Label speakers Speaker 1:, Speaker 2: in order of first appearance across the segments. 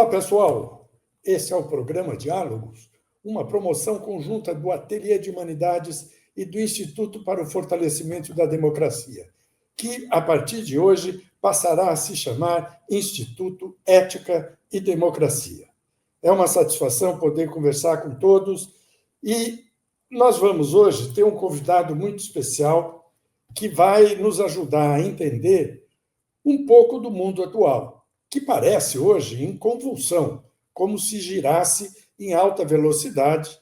Speaker 1: Olá, pessoal. Esse é o programa Diálogos, uma promoção conjunta do Ateliê de Humanidades e do Instituto para o Fortalecimento da Democracia, que, a partir de hoje, passará a se chamar Instituto Ética e Democracia. É uma satisfação poder conversar com todos e nós vamos hoje ter um convidado muito especial que vai nos ajudar a entender um pouco do mundo atual, que parece hoje em convulsão, como se girasse em alta velocidade,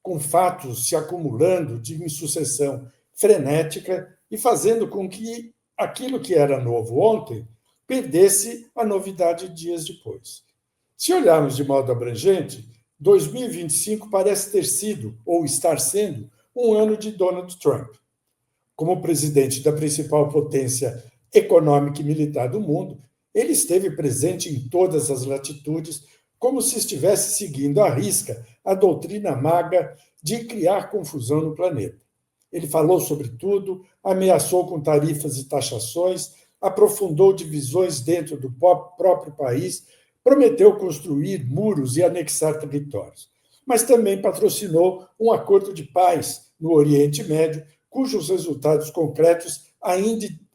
Speaker 1: com fatos se acumulando em sucessão frenética e fazendo com que aquilo que era novo ontem perdesse a novidade dias depois. Se olharmos de modo abrangente, 2025 parece ter sido, ou estar sendo, um ano de Donald Trump. Como presidente da principal potência econômica e militar do mundo, ele esteve presente em todas as latitudes, como se estivesse seguindo à risca a doutrina maga de criar confusão no planeta. Ele falou sobre tudo, ameaçou com tarifas e taxações, aprofundou divisões dentro do próprio país, prometeu construir muros e anexar territórios. Mas também patrocinou um acordo de paz no Oriente Médio, cujos resultados concretos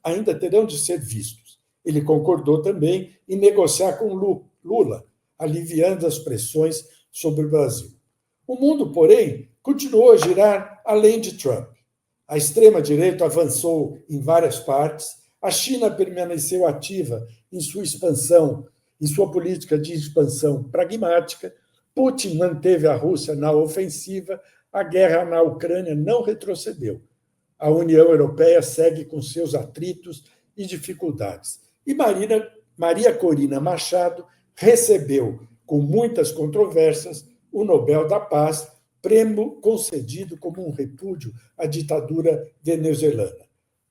Speaker 1: ainda terão de ser vistos. Ele concordou também em negociar com Lula, aliviando as pressões sobre o Brasil. O mundo, porém, continuou a girar além de Trump. A extrema-direita avançou em várias partes, a China permaneceu ativa em sua expansão, em sua política de expansão pragmática, Putin manteve a Rússia na ofensiva, a guerra na Ucrânia não retrocedeu. A União Europeia segue com seus atritos e dificuldades. E Maria Corina Machado recebeu, com muitas controvérsias, o Nobel da Paz, prêmio concedido como um repúdio à ditadura venezuelana.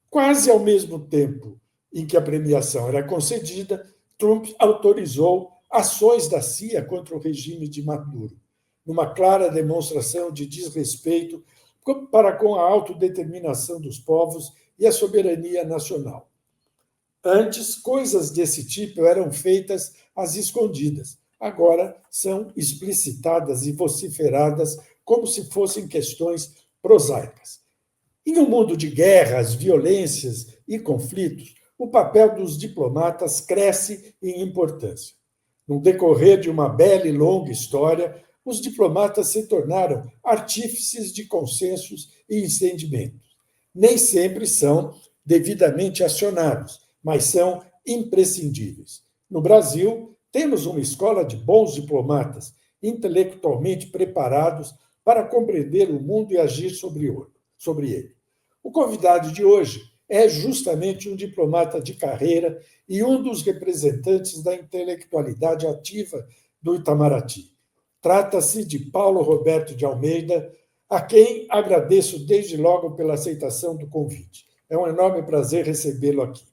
Speaker 1: Quase ao mesmo tempo em que a premiação era concedida, Trump autorizou ações da CIA contra o regime de Maduro, numa clara demonstração de desrespeito para com a autodeterminação dos povos e a soberania nacional. Antes, coisas desse tipo eram feitas às escondidas. Agora são explicitadas e vociferadas como se fossem questões prosaicas. Em um mundo de guerras, violências e conflitos, o papel dos diplomatas cresce em importância. No decorrer de uma bela e longa história, os diplomatas se tornaram artífices de consensos e entendimentos. Nem sempre são devidamente acionados, mas são imprescindíveis. No Brasil, temos uma escola de bons diplomatas, intelectualmente preparados para compreender o mundo e agir sobre ele. O convidado de hoje é justamente um diplomata de carreira e um dos representantes da intelectualidade ativa do Itamaraty. Trata-se de Paulo Roberto de Almeida, a quem agradeço desde logo pela aceitação do convite. É um enorme prazer recebê-lo aqui.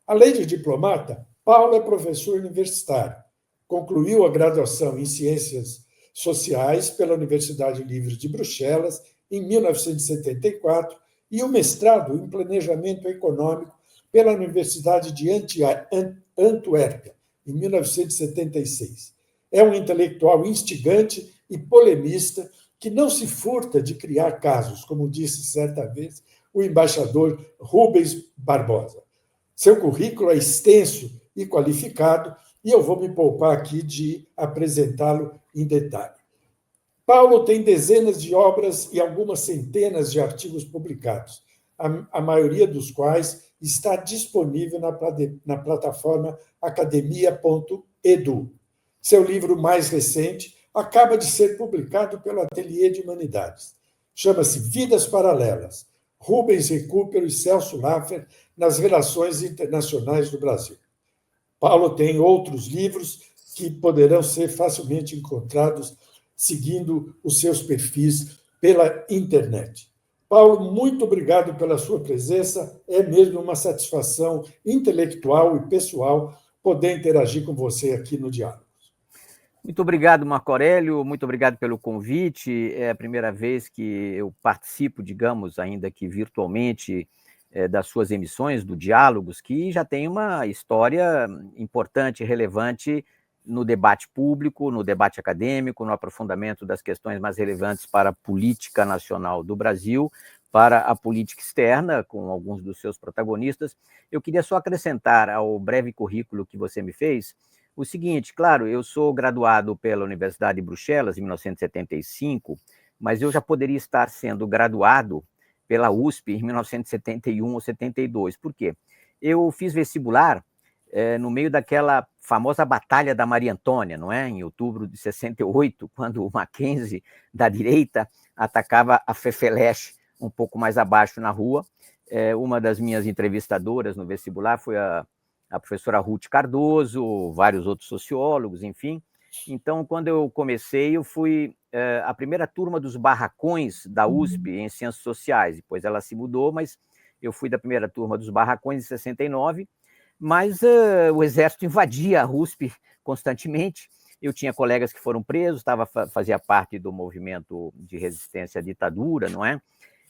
Speaker 1: Além de diplomata, Paulo é professor universitário. Concluiu a graduação em Ciências Sociais pela Universidade Livre de Bruxelas em 1974 e o mestrado em Planejamento Econômico pela Universidade de Antuérpia, em 1976. É um intelectual instigante e polemista que não se furta de criar casos, como disse certa vez o embaixador Rubens Barbosa. Seu currículo é extenso e qualificado, e eu vou me poupar aqui de apresentá-lo em detalhe. Paulo tem dezenas de obras e algumas centenas de artigos publicados, a maioria dos quais está disponível na plataforma academia.edu. Seu livro mais recente acaba de ser publicado pelo Ateliê de Humanidades. Chama-se Vidas Paralelas, Rubens Recupero e Celso Laffer nas Relações Internacionais do Brasil. Paulo tem outros livros que poderão ser facilmente encontrados seguindo os seus perfis pela internet. Paulo, muito obrigado pela sua presença. É mesmo uma satisfação intelectual e pessoal poder interagir com você aqui no Diálogo.
Speaker 2: Muito obrigado, Marco Aurélio, muito obrigado pelo convite. É a primeira vez que eu participo, digamos, ainda que virtualmente, das suas emissões, do Diálogos, que já tem uma história importante, relevante no debate público, no debate acadêmico, no aprofundamento das questões mais relevantes para a política nacional do Brasil, para a política externa, com alguns dos seus protagonistas. Eu queria só acrescentar ao breve currículo que você me fez o seguinte: claro, eu sou graduado pela Universidade de Bruxelas em 1975, mas eu já poderia estar sendo graduado pela USP em 1971 ou 72. Por quê? Eu fiz vestibular no meio daquela famosa Batalha da Maria Antônia, não é? Em outubro de 68, quando o Mackenzie, da direita, atacava a Fefeleche um pouco mais abaixo na rua. Uma das minhas entrevistadoras no vestibular foi a professora Ruth Cardoso, vários outros sociólogos, enfim. Então, quando eu comecei, eu fui a primeira turma dos barracões da USP em Ciências Sociais. Depois ela se mudou, mas eu fui da primeira turma dos barracões em 69, mas o Exército invadia a USP constantemente. Eu tinha colegas que foram presos, fazia parte do movimento de resistência à ditadura, não é?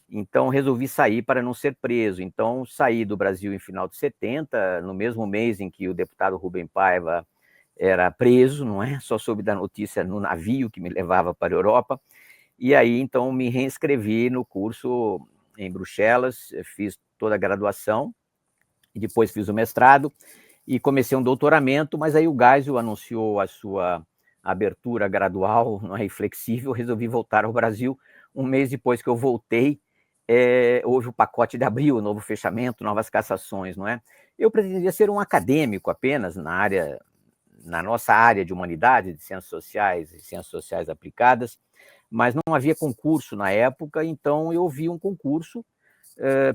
Speaker 2: Então, resolvi sair para não ser preso. Então, saí do Brasil em final de 70, no mesmo mês em que o deputado Rubem Paiva era preso, não é? Só soube da notícia no navio que me levava para a Europa. E aí, então, me reinscrevi no curso em Bruxelas, fiz toda a graduação, e depois fiz o mestrado, e comecei um doutoramento, mas aí o Geisel anunciou a sua abertura gradual, não é, e flexível, resolvi voltar ao Brasil. Um mês depois que eu voltei, houve o pacote de abril, novo fechamento, novas cassações, não é? Eu pretendia ser um acadêmico apenas na nossa área de humanidade, de ciências sociais e ciências sociais aplicadas, mas não havia concurso na época, então eu vi um concurso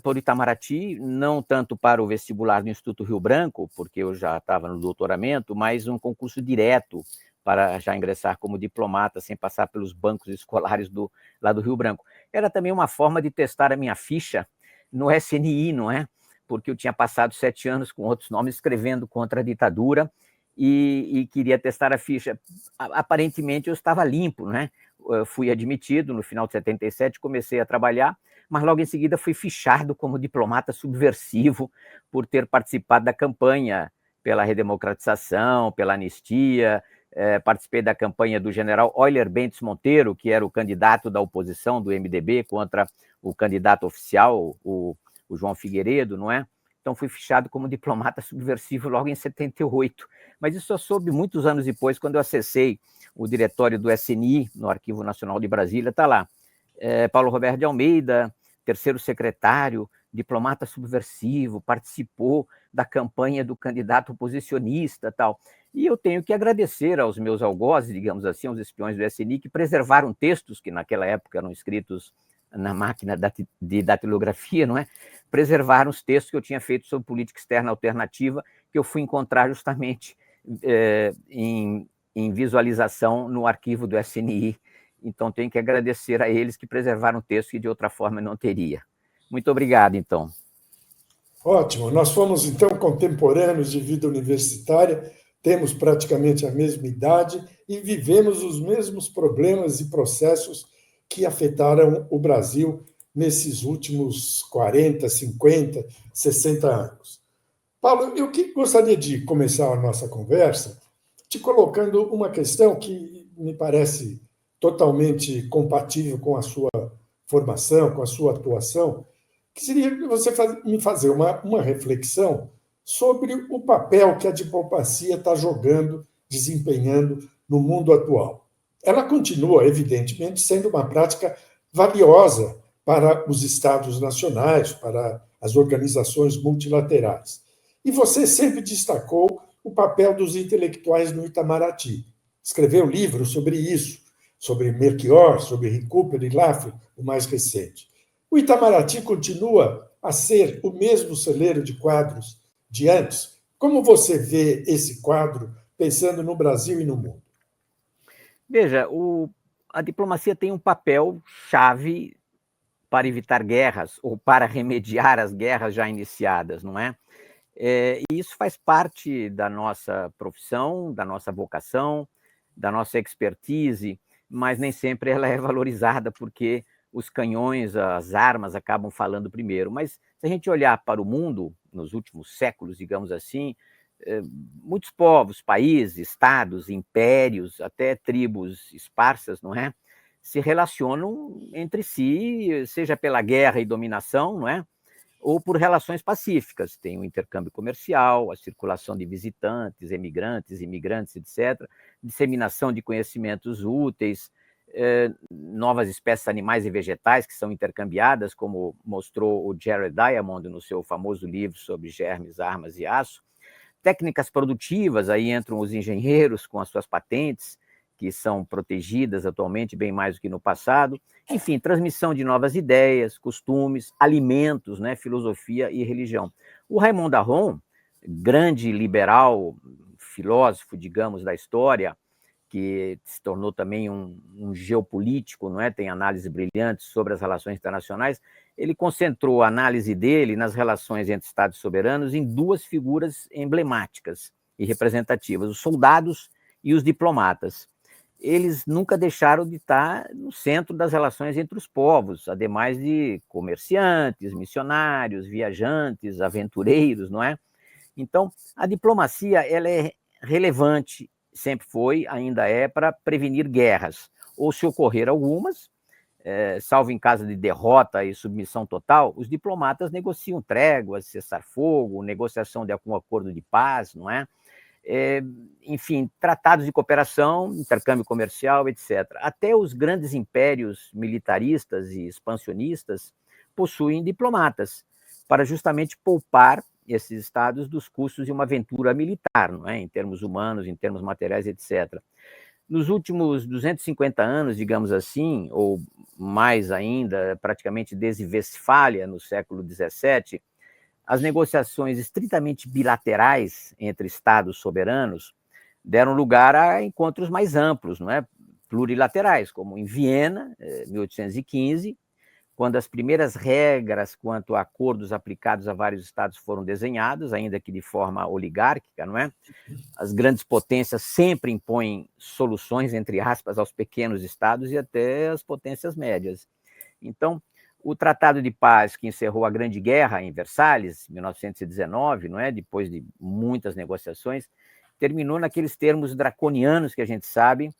Speaker 2: por Itamaraty, não tanto para o vestibular do Instituto Rio Branco, porque eu já estava no doutoramento, mas um concurso direto para já ingressar como diplomata, sem passar pelos bancos escolares lá do Rio Branco. Era também uma forma de testar a minha ficha no SNI, não é? Porque eu tinha passado 7 anos com outros nomes escrevendo contra a ditadura e queria testar a ficha. Aparentemente eu estava limpo, né? Eu fui admitido no final de 77, comecei a trabalhar, mas logo em seguida fui fichado como diplomata subversivo por ter participado da campanha pela redemocratização, pela anistia. Participei da campanha do general Euler Bentes Monteiro, que era o candidato da oposição do MDB contra o candidato oficial, o João Figueiredo, não é? Então fui fichado como diplomata subversivo logo em 78. Mas isso eu soube muitos anos depois, quando eu acessei o diretório do SNI, no Arquivo Nacional de Brasília, está lá. Paulo Roberto de Almeida, terceiro secretário, diplomata subversivo, participou da campanha do candidato oposicionista, tal. E eu tenho que agradecer aos meus algozes, digamos assim, aos espiões do SNI, que preservaram textos que naquela época eram escritos na máquina de datilografia, não é? Preservaram os textos que eu tinha feito sobre política externa alternativa, que eu fui encontrar justamente em visualização no arquivo do SNI. Então, tenho que agradecer a eles que preservaram o texto que de outra forma não teria. Muito obrigado, então.
Speaker 1: Ótimo. Nós fomos, então, contemporâneos de vida universitária, temos praticamente a mesma idade e vivemos os mesmos problemas e processos que afetaram o Brasil nesses últimos 40, 50, 60 anos. Paulo, eu gostaria de começar a nossa conversa te colocando uma questão que me parece totalmente compatível com a sua formação, com a sua atuação, que seria você me fazer uma reflexão sobre o papel que a diplomacia está jogando, desempenhando no mundo atual. Ela continua, evidentemente, sendo uma prática valiosa para os Estados nacionais, para as organizações multilaterais. E você sempre destacou o papel dos intelectuais no Itamaraty. Escreveu livros sobre isso, sobre Melchior, sobre Recupero e Laffer, o mais recente. O Itamaraty continua a ser o mesmo celeiro de quadros de antes. Como você vê esse quadro, pensando no Brasil e no mundo?
Speaker 2: Veja, a diplomacia tem um papel chave para evitar guerras ou para remediar as guerras já iniciadas, não é? E isso faz parte da nossa profissão, da nossa vocação, da nossa expertise, mas nem sempre ela é valorizada, porque os canhões, as armas acabam falando primeiro. Mas se a gente olhar para o mundo, nos últimos séculos, digamos assim, muitos povos, países, estados, impérios, até tribos esparsas, não é? Se relacionam entre si, seja pela guerra e dominação, não é? Ou por relações pacíficas. Tem o intercâmbio comercial, a circulação de visitantes, emigrantes, imigrantes, etc., disseminação de conhecimentos úteis, novas espécies animais e vegetais que são intercambiadas, como mostrou o Jared Diamond no seu famoso livro sobre germes, armas e aço. Técnicas produtivas, aí entram os engenheiros com as suas patentes, que são protegidas atualmente bem mais do que no passado. Enfim, transmissão de novas ideias, costumes, alimentos, né, filosofia e religião. O Raymond Aron, grande liberal, filósofo, digamos, da história, que se tornou também um geopolítico, não é? Tem análises brilhantes sobre as relações internacionais. Ele concentrou a análise dele nas relações entre Estados soberanos em duas figuras emblemáticas e representativas, os soldados e os diplomatas. Eles nunca deixaram de estar no centro das relações entre os povos, ademais de comerciantes, missionários, viajantes, aventureiros, não é? Então, a diplomacia ela é relevante, sempre foi, ainda é, para prevenir guerras, ou se ocorrer algumas, salvo em caso de derrota e submissão total, os diplomatas negociam tréguas, cessar-fogo, negociação de algum acordo de paz, não é? Enfim, tratados de cooperação, intercâmbio comercial, etc. Até os grandes impérios militaristas e expansionistas possuem diplomatas, para justamente poupar esses estados dos custos de uma aventura militar, não é? Em termos humanos, em termos materiais, etc. Nos últimos 250 anos, digamos assim, ou mais ainda, praticamente desde Westfália, no século XVII, as negociações estritamente bilaterais entre estados soberanos deram lugar a encontros mais amplos, não é? Plurilaterais, como em Viena, 1815, quando as primeiras regras quanto a acordos aplicados a vários estados foram desenhadas, ainda que de forma oligárquica, não é? As grandes potências sempre impõem soluções, entre aspas, aos pequenos estados e até às potências médias. Então, o Tratado de Paz, que encerrou a Grande Guerra em Versalhes, em 1919, não é? Depois de muitas negociações, terminou naqueles termos draconianos que a gente sabe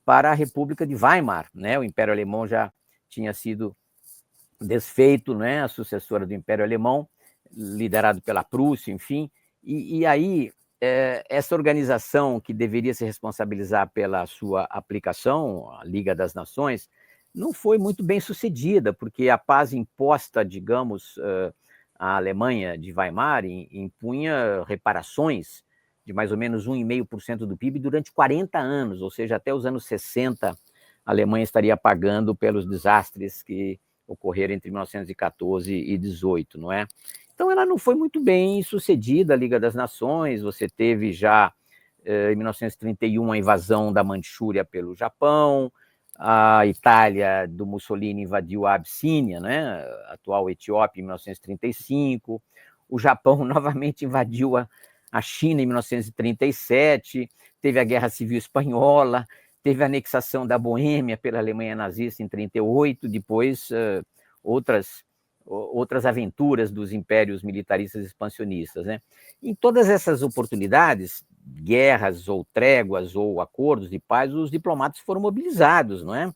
Speaker 2: para a República de Weimar, né? O Império Alemão já tinha sido desfeito, né? A sucessora do Império Alemão, liderado pela Prússia, enfim. E aí, essa organização que deveria se responsabilizar pela sua aplicação, a Liga das Nações, não foi muito bem sucedida, porque a paz imposta, digamos, à Alemanha de Weimar impunha reparações de mais ou menos 1,5% do PIB durante 40 anos, ou seja, até os anos 60, a Alemanha estaria pagando pelos desastres que ocorreram entre 1914 e 18, não é? Então, ela não foi muito bem sucedida, a Liga das Nações. Você teve já, em 1931, a invasão da Manchúria pelo Japão, a Itália do Mussolini invadiu a Abissínia, né, a atual Etiópia, em 1935, o Japão novamente invadiu a China em 1937, teve a Guerra Civil Espanhola, teve a anexação da Boêmia pela Alemanha nazista em 1938, depois outras aventuras dos impérios militaristas expansionistas, né? Em todas essas oportunidades, guerras ou tréguas ou acordos de paz, os diplomatas foram mobilizados, não é?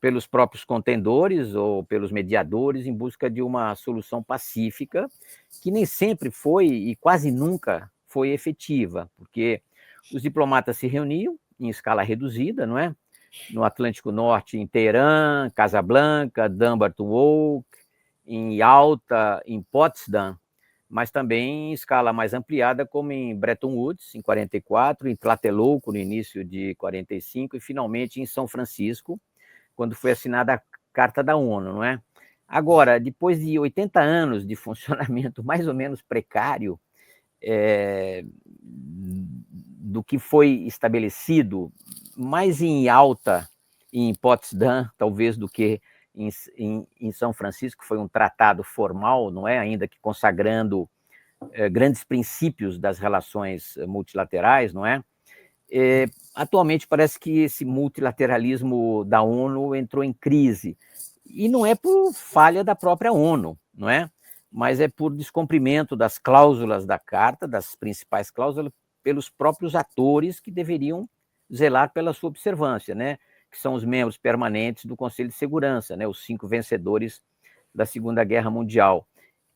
Speaker 2: Pelos próprios contendores ou pelos mediadores em busca de uma solução pacífica, que nem sempre foi e quase nunca foi efetiva, porque os diplomatas se reuniam em escala reduzida, não é? No Atlântico Norte, em Teherã, Casablanca, Dumbarton Oak, em Yalta, em Potsdam, mas também em escala mais ampliada, como em Bretton Woods, em 44, em Tlatelolco, no início de 45, e finalmente em São Francisco, quando foi assinada a Carta da ONU, não é? Agora, depois de 80 anos de funcionamento mais ou menos precário, do que foi estabelecido, mais em Yalta e em Potsdam, talvez, do que em São Francisco, foi um tratado formal, não é? Ainda que consagrando grandes princípios das relações multilaterais, não é? Atualmente parece que esse multilateralismo da ONU entrou em crise, e não é por falha da própria ONU, não é? mas é por descumprimento das cláusulas da Carta, das principais cláusulas, pelos próprios atores que deveriam zelar pela sua observância, né? Que são os membros permanentes do Conselho de Segurança, né? Os 5 vencedores da Segunda Guerra Mundial.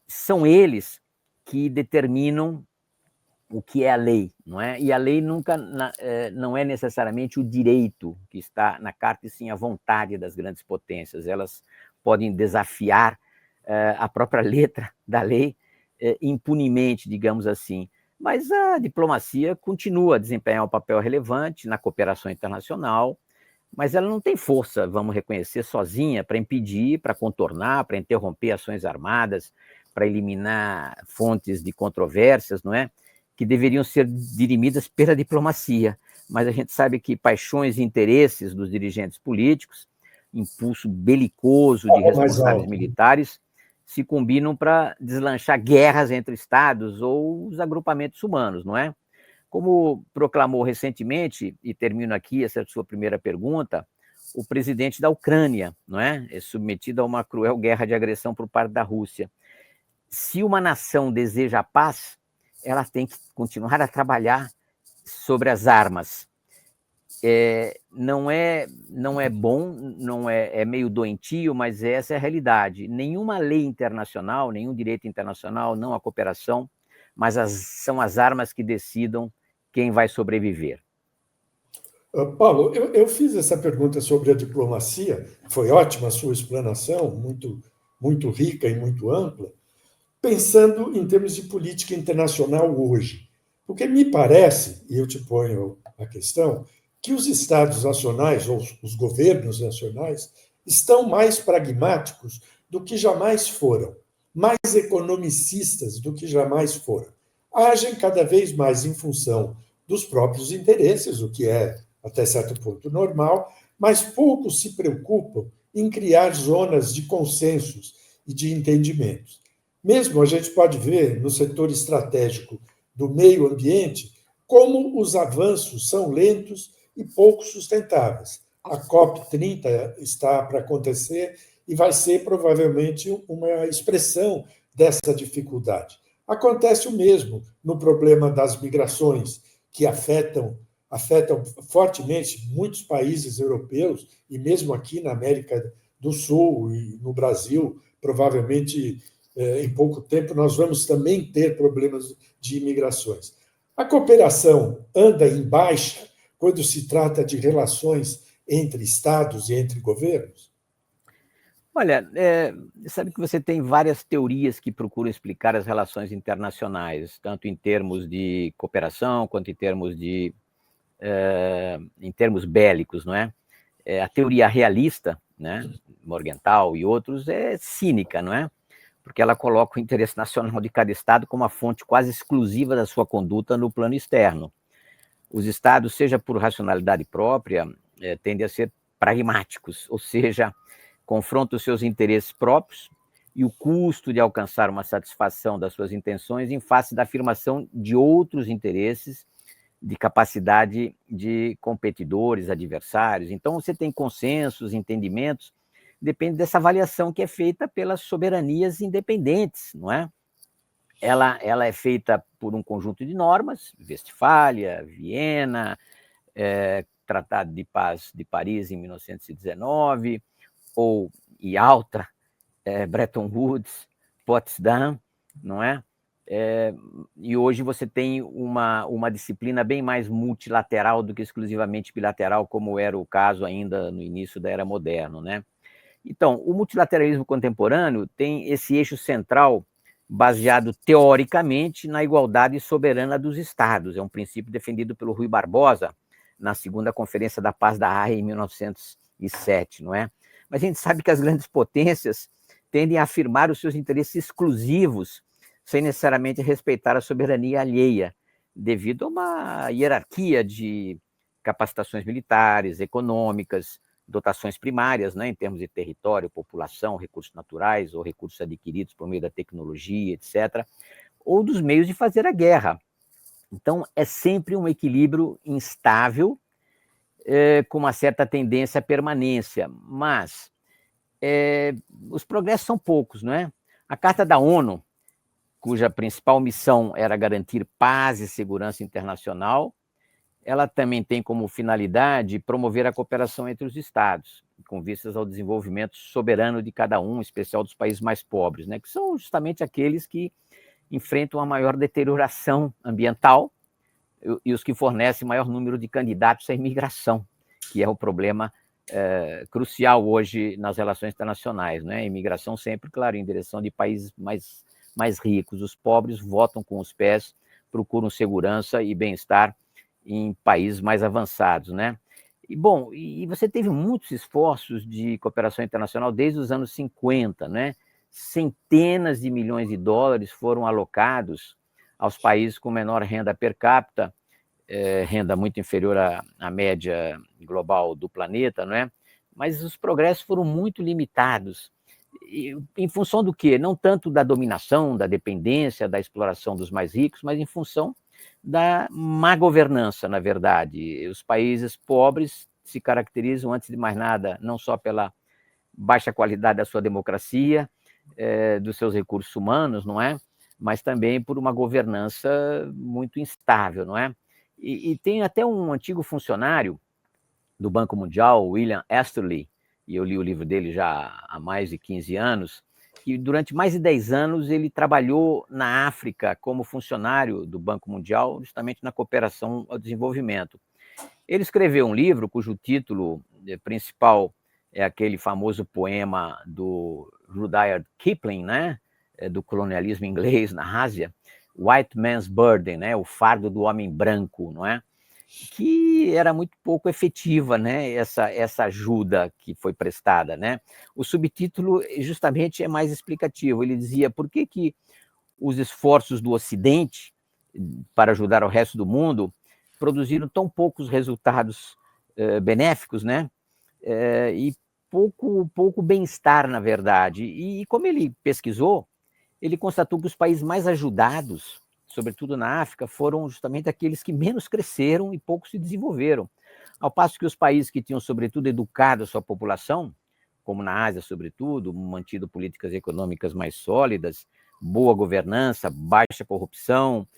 Speaker 2: São eles que determinam o que é a lei, não é? E a lei nunca não é necessariamente o direito que está na Carta, e sim a vontade das grandes potências. Elas podem desafiar a própria letra da lei impunemente, digamos assim. Mas a diplomacia continua a desempenhar um papel relevante na cooperação internacional, mas ela não tem força, vamos reconhecer, sozinha para impedir, para contornar, para interromper ações armadas, para eliminar fontes de controvérsias, não é? Que deveriam ser dirimidas pela diplomacia. Mas a gente sabe que paixões e interesses dos dirigentes políticos, impulso belicoso de responsáveis militares, se combinam para deslanchar guerras entre estados ou os agrupamentos humanos, não é? Como proclamou recentemente, e termino aqui essa sua primeira pergunta, o presidente da Ucrânia, não é? É submetido a uma cruel guerra de agressão por parte da Rússia. Se uma nação deseja a paz, ela tem que continuar a trabalhar sobre as armas. Não é bom, é meio doentio, mas essa é a realidade. Nenhuma lei internacional, nenhum direito internacional, não a cooperação, mas são as armas que decidam quem vai sobreviver.
Speaker 1: Paulo, eu fiz essa pergunta sobre a diplomacia, foi ótima a sua explanação, muito rica e muito ampla, pensando em termos de política internacional hoje. Porque me parece, e eu te ponho a questão, que os estados nacionais, ou os governos nacionais, estão mais pragmáticos do que jamais foram, mais economicistas do que jamais foram. Agem cada vez mais em função dos próprios interesses, o que é, até certo ponto, normal, mas poucos se preocupam em criar zonas de consensos e de entendimentos. Mesmo a gente pode ver no setor estratégico do meio ambiente como os avanços são lentos e pouco sustentáveis. A COP30 está para acontecer e vai ser provavelmente uma expressão dessa dificuldade. Acontece o mesmo no problema das migrações, que afetam fortemente muitos países europeus e mesmo aqui na América do Sul e no Brasil, provavelmente em pouco tempo nós vamos também ter problemas de imigrações. A cooperação anda em baixa quando se trata de relações entre estados e entre governos?
Speaker 2: Olha, sabe que você tem várias teorias que procuram explicar as relações internacionais, tanto em termos de cooperação quanto em termos bélicos, não é? A teoria realista, né, Morgenthau e outros, é cínica, não é? Porque ela coloca o interesse nacional de cada estado como a fonte quase exclusiva da sua conduta no plano externo. Os estados, seja por racionalidade própria, tendem a ser pragmáticos, ou seja, confrontam os seus interesses próprios e o custo de alcançar uma satisfação das suas intenções em face da afirmação de outros interesses, de capacidade de competidores, adversários. Então, você tem consensos, entendimentos, depende dessa avaliação que é feita pelas soberanias independentes, não é? Ela é feita por um conjunto de normas, Westfália, Viena, Tratado de Paz de Paris em 1919, ou Yalta, Bretton Woods, Potsdam, não é? E hoje você tem uma disciplina bem mais multilateral do que exclusivamente bilateral, como era o caso ainda no início da era moderna, né? Então, o multilateralismo contemporâneo tem esse eixo central baseado teoricamente na igualdade soberana dos estados. É um princípio defendido pelo Rui Barbosa na segunda Conferência da Paz da Haia em 1907, não é? Mas a gente sabe que as grandes potências tendem a afirmar os seus interesses exclusivos, sem necessariamente respeitar a soberania alheia, devido a uma hierarquia de capacitações militares, econômicas, dotações primárias, né, em termos de território, população, recursos naturais ou recursos adquiridos por meio da tecnologia, etc., ou dos meios de fazer a guerra. Então, é sempre um equilíbrio instável, com uma certa tendência à permanência, mas os progressos são poucos, não é? A Carta da ONU, cuja principal missão era garantir paz e segurança internacional. Ela também tem como finalidade promover a cooperação entre os Estados, com vistas ao desenvolvimento soberano de cada um, em especial dos países mais pobres, né, que são justamente aqueles que enfrentam a maior deterioração ambiental e os que fornecem maior número de candidatos à imigração, que é o problema crucial hoje nas relações internacionais, né? A imigração sempre, claro, em direção de países mais ricos. Os pobres votam com os pés, procuram segurança e bem-estar em países mais avançados, né? E, bom, e você teve muitos esforços de cooperação internacional desde os anos 50, né? Centenas de milhões de dólares foram alocados aos países com menor renda per capita, renda muito inferior à média global do planeta, não é? Mas os progressos foram muito limitados. E, em função do quê? Não tanto da dominação, da dependência, da exploração dos mais ricos, mas em função da má governança, na verdade. Os países pobres se caracterizam, antes de mais nada, não só pela baixa qualidade da sua democracia, dos seus recursos humanos, não é? Mas também por uma governança muito instável, não é? E tem até um antigo funcionário do Banco Mundial, William Easterly, e eu li o livro dele já há mais de 15 anos, que durante mais de 10 anos ele trabalhou na África como funcionário do Banco Mundial, justamente na cooperação ao desenvolvimento. Ele escreveu um livro cujo título principal é aquele famoso poema do Rudyard Kipling, né? Do colonialismo inglês na Ásia, White Man's Burden, né? O fardo do homem branco, não é? Que era muito pouco efetiva, né? Essa ajuda que foi prestada, né? O subtítulo justamente é mais explicativo. Ele dizia por que os esforços do Ocidente para ajudar o resto do mundo produziram tão poucos resultados benéficos, né? E pouco bem-estar, na verdade. E como ele pesquisou, ele constatou que os países mais ajudados, sobretudo na África, foram justamente aqueles que menos cresceram e pouco se desenvolveram. Ao passo que os países que tinham, sobretudo, educado a sua população, como na Ásia, sobretudo, mantido políticas econômicas mais sólidas, boa governança, baixa corrupção,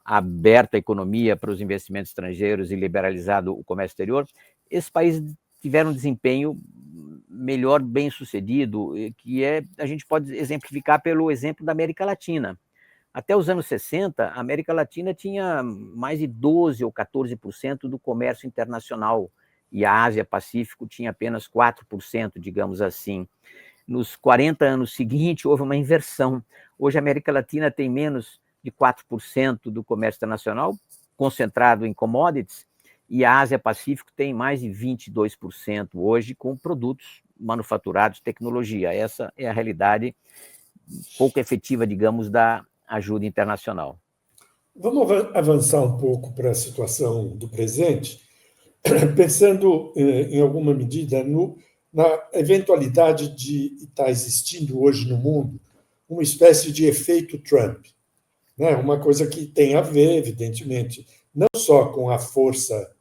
Speaker 2: aberta a economia para os investimentos estrangeiros e liberalizado o comércio exterior, esses países tiveram um desempenho melhor, bem sucedido, que a gente pode exemplificar pelo exemplo da América Latina. Até os anos 60, a América Latina tinha mais de 12% ou 14% do comércio internacional, e a Ásia-Pacífico tinha apenas 4%, digamos assim. Nos 40 anos seguintes, houve uma inversão. Hoje, a América Latina tem menos de 4% do comércio internacional, concentrado em commodities, e a Ásia-Pacífico tem mais de 22% hoje, com produtos manufaturados, tecnologia. Essa é a realidade pouco efetiva, digamos, da ajuda internacional.
Speaker 1: Vamos avançar um pouco para a situação do presente, pensando, em alguma medida, na eventualidade de estar existindo hoje no mundo uma espécie de efeito Trump, né? Uma coisa que tem a ver, evidentemente, não só com a força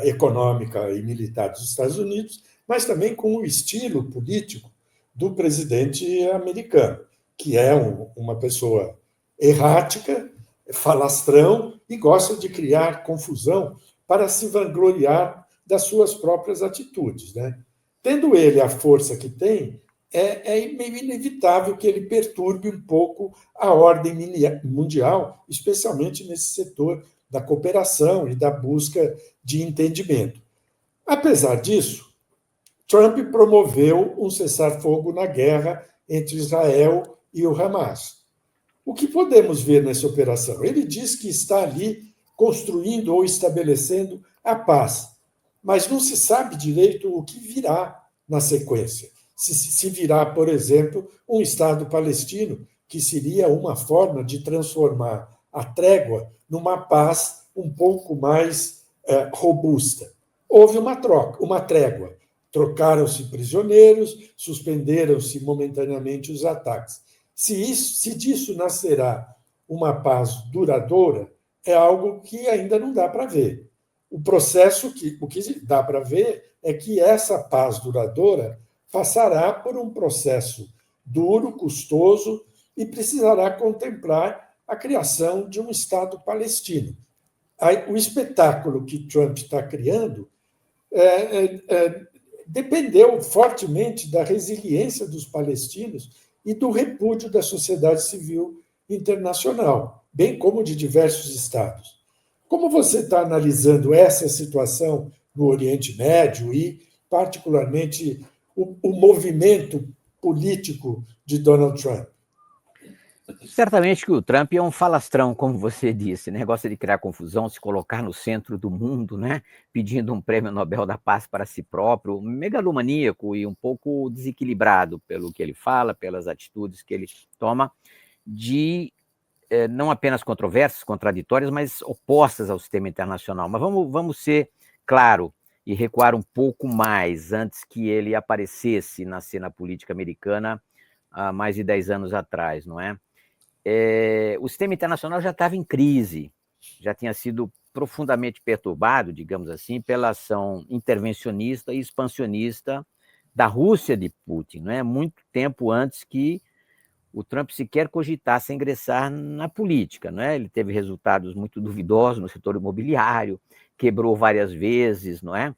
Speaker 1: econômica e militar dos Estados Unidos, mas também com o estilo político do presidente americano, que é uma pessoa errática, falastrão e gosta de criar confusão para se vangloriar das suas próprias atitudes, né? Tendo ele a força que tem, é meio inevitável que ele perturbe um pouco a ordem mundial, especialmente nesse setor da cooperação e da busca de entendimento. Apesar disso, Trump promoveu um cessar-fogo na guerra entre Israel e o Hamas. O que podemos ver nessa operação? Ele diz que está ali construindo ou estabelecendo a paz, mas não se sabe direito o que virá na sequência. Se virá, por exemplo, um Estado palestino, que seria uma forma de transformar a trégua numa paz um pouco mais robusta. Houve uma trégua. Trocaram-se prisioneiros, suspenderam-se momentaneamente os ataques. Se disso nascerá uma paz duradoura, é algo que ainda não dá para ver. O que dá para ver é que essa paz duradoura passará por um processo duro, custoso, e precisará contemplar a criação de um Estado palestino. O espetáculo que Trump está criando dependeu fortemente da resiliência dos palestinos e do repúdio da sociedade civil internacional, bem como de diversos estados. Como você está analisando essa situação no Oriente Médio e, particularmente, o movimento político de Donald Trump?
Speaker 2: Certamente que o Trump é um falastrão, como você disse, né? Gosta de criar confusão, se colocar no centro do mundo, né? Pedindo um prêmio Nobel da Paz para si próprio, megalomaníaco e um pouco desequilibrado pelo que ele fala, pelas atitudes que ele toma, de não apenas controversas, contraditórias, mas opostas ao sistema internacional. Mas vamos ser claro e recuar um pouco mais antes que ele aparecesse na cena política americana há mais de 10 anos atrás, não é? O sistema internacional já estava em crise, já tinha sido profundamente perturbado, digamos assim, pela ação intervencionista e expansionista da Rússia de Putin, não é? Muito tempo antes que o Trump sequer cogitasse ingressar na política, não é? Ele teve resultados muito duvidosos no setor imobiliário, quebrou várias vezes, não é?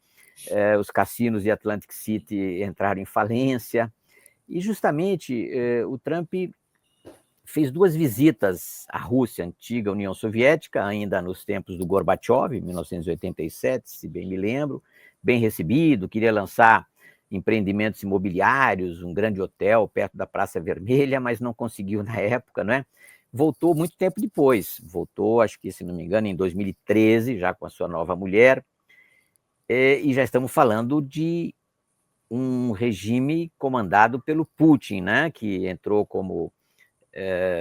Speaker 2: Os cassinos de Atlantic City entraram em falência, e justamente o Trump fez 2 visitas à Rússia, antiga União Soviética, ainda nos tempos do Gorbachev, em 1987, se bem me lembro, bem recebido, queria lançar empreendimentos imobiliários, um grande hotel perto da Praça Vermelha, mas não conseguiu na época, não é? Voltou muito tempo depois, voltou, acho que, se não me engano, em 2013, já com a sua nova mulher, e já estamos falando de um regime comandado pelo Putin, né? Que entrou como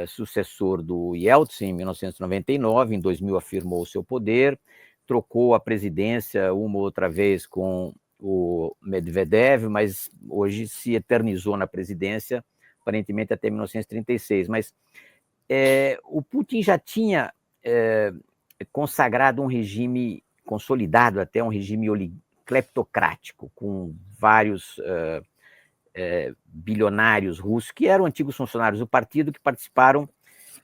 Speaker 2: sucessor do Yeltsin em 1999, em 2000 afirmou o seu poder, trocou a presidência uma ou outra vez com o Medvedev, mas hoje se eternizou na presidência, aparentemente até 1936. Mas o Putin já tinha consagrado um regime consolidado, até um regime cleptocrático, com vários bilionários russos, que eram antigos funcionários do partido, que participaram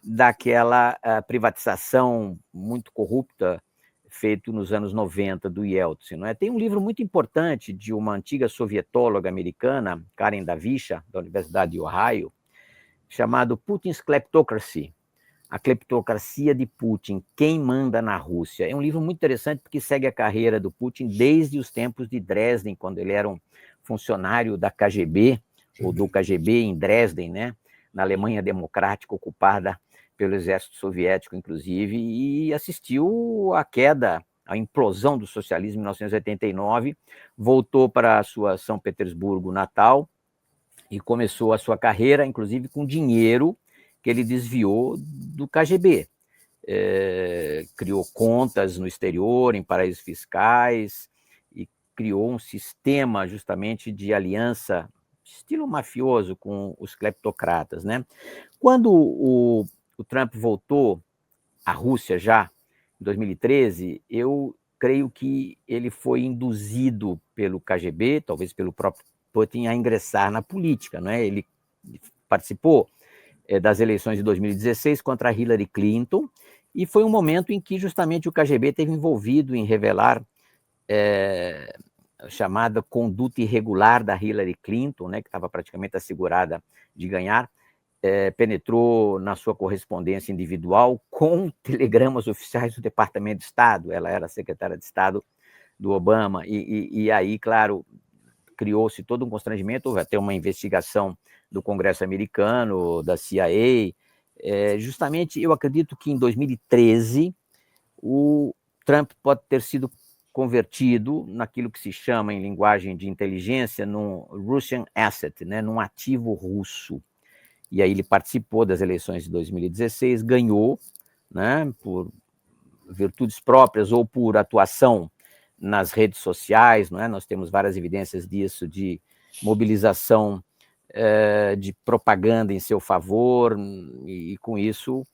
Speaker 2: daquela privatização muito corrupta feita nos anos 90 do Yeltsin. Não é? Tem um livro muito importante de uma antiga sovietóloga americana, Karen Davisha, da Universidade de Ohio, chamado Putin's Kleptocracy, a Cleptocracia de Putin, Quem Manda na Rússia. É um livro muito interessante porque segue a carreira do Putin desde os tempos de Dresden, quando ele era um funcionário da KGB, ou do KGB em Dresden, né? Na Alemanha democrática, ocupada pelo exército soviético, inclusive, e assistiu à queda, à implosão do socialismo em 1989, voltou para a sua São Petersburgo natal e começou a sua carreira, inclusive, com dinheiro que ele desviou do KGB. Criou contas no exterior, em paraísos fiscais, e criou um sistema justamente de aliança, estilo mafioso, com os cleptocratas, né? Quando o Trump voltou à Rússia já, em 2013, eu creio que ele foi induzido pelo KGB, talvez pelo próprio Putin, a ingressar na política, né? Ele participou das eleições de 2016 contra Hillary Clinton, e foi um momento em que justamente o KGB esteve envolvido em revelar a chamada conduta irregular da Hillary Clinton, né, que estava praticamente assegurada de ganhar, penetrou na sua correspondência individual com telegramas oficiais do Departamento de Estado. Ela era secretária de Estado do Obama, e aí, claro, criou-se todo um constrangimento, houve até uma investigação do Congresso americano, da CIA. Justamente, eu acredito que em 2013, o Trump pode ter sido convertido naquilo que se chama, em linguagem de inteligência, num Russian asset, né, num ativo russo. E aí ele participou das eleições de 2016, ganhou, né, por virtudes próprias ou por atuação nas redes sociais, não é? Nós temos várias evidências disso, de mobilização de propaganda em seu favor, e com isso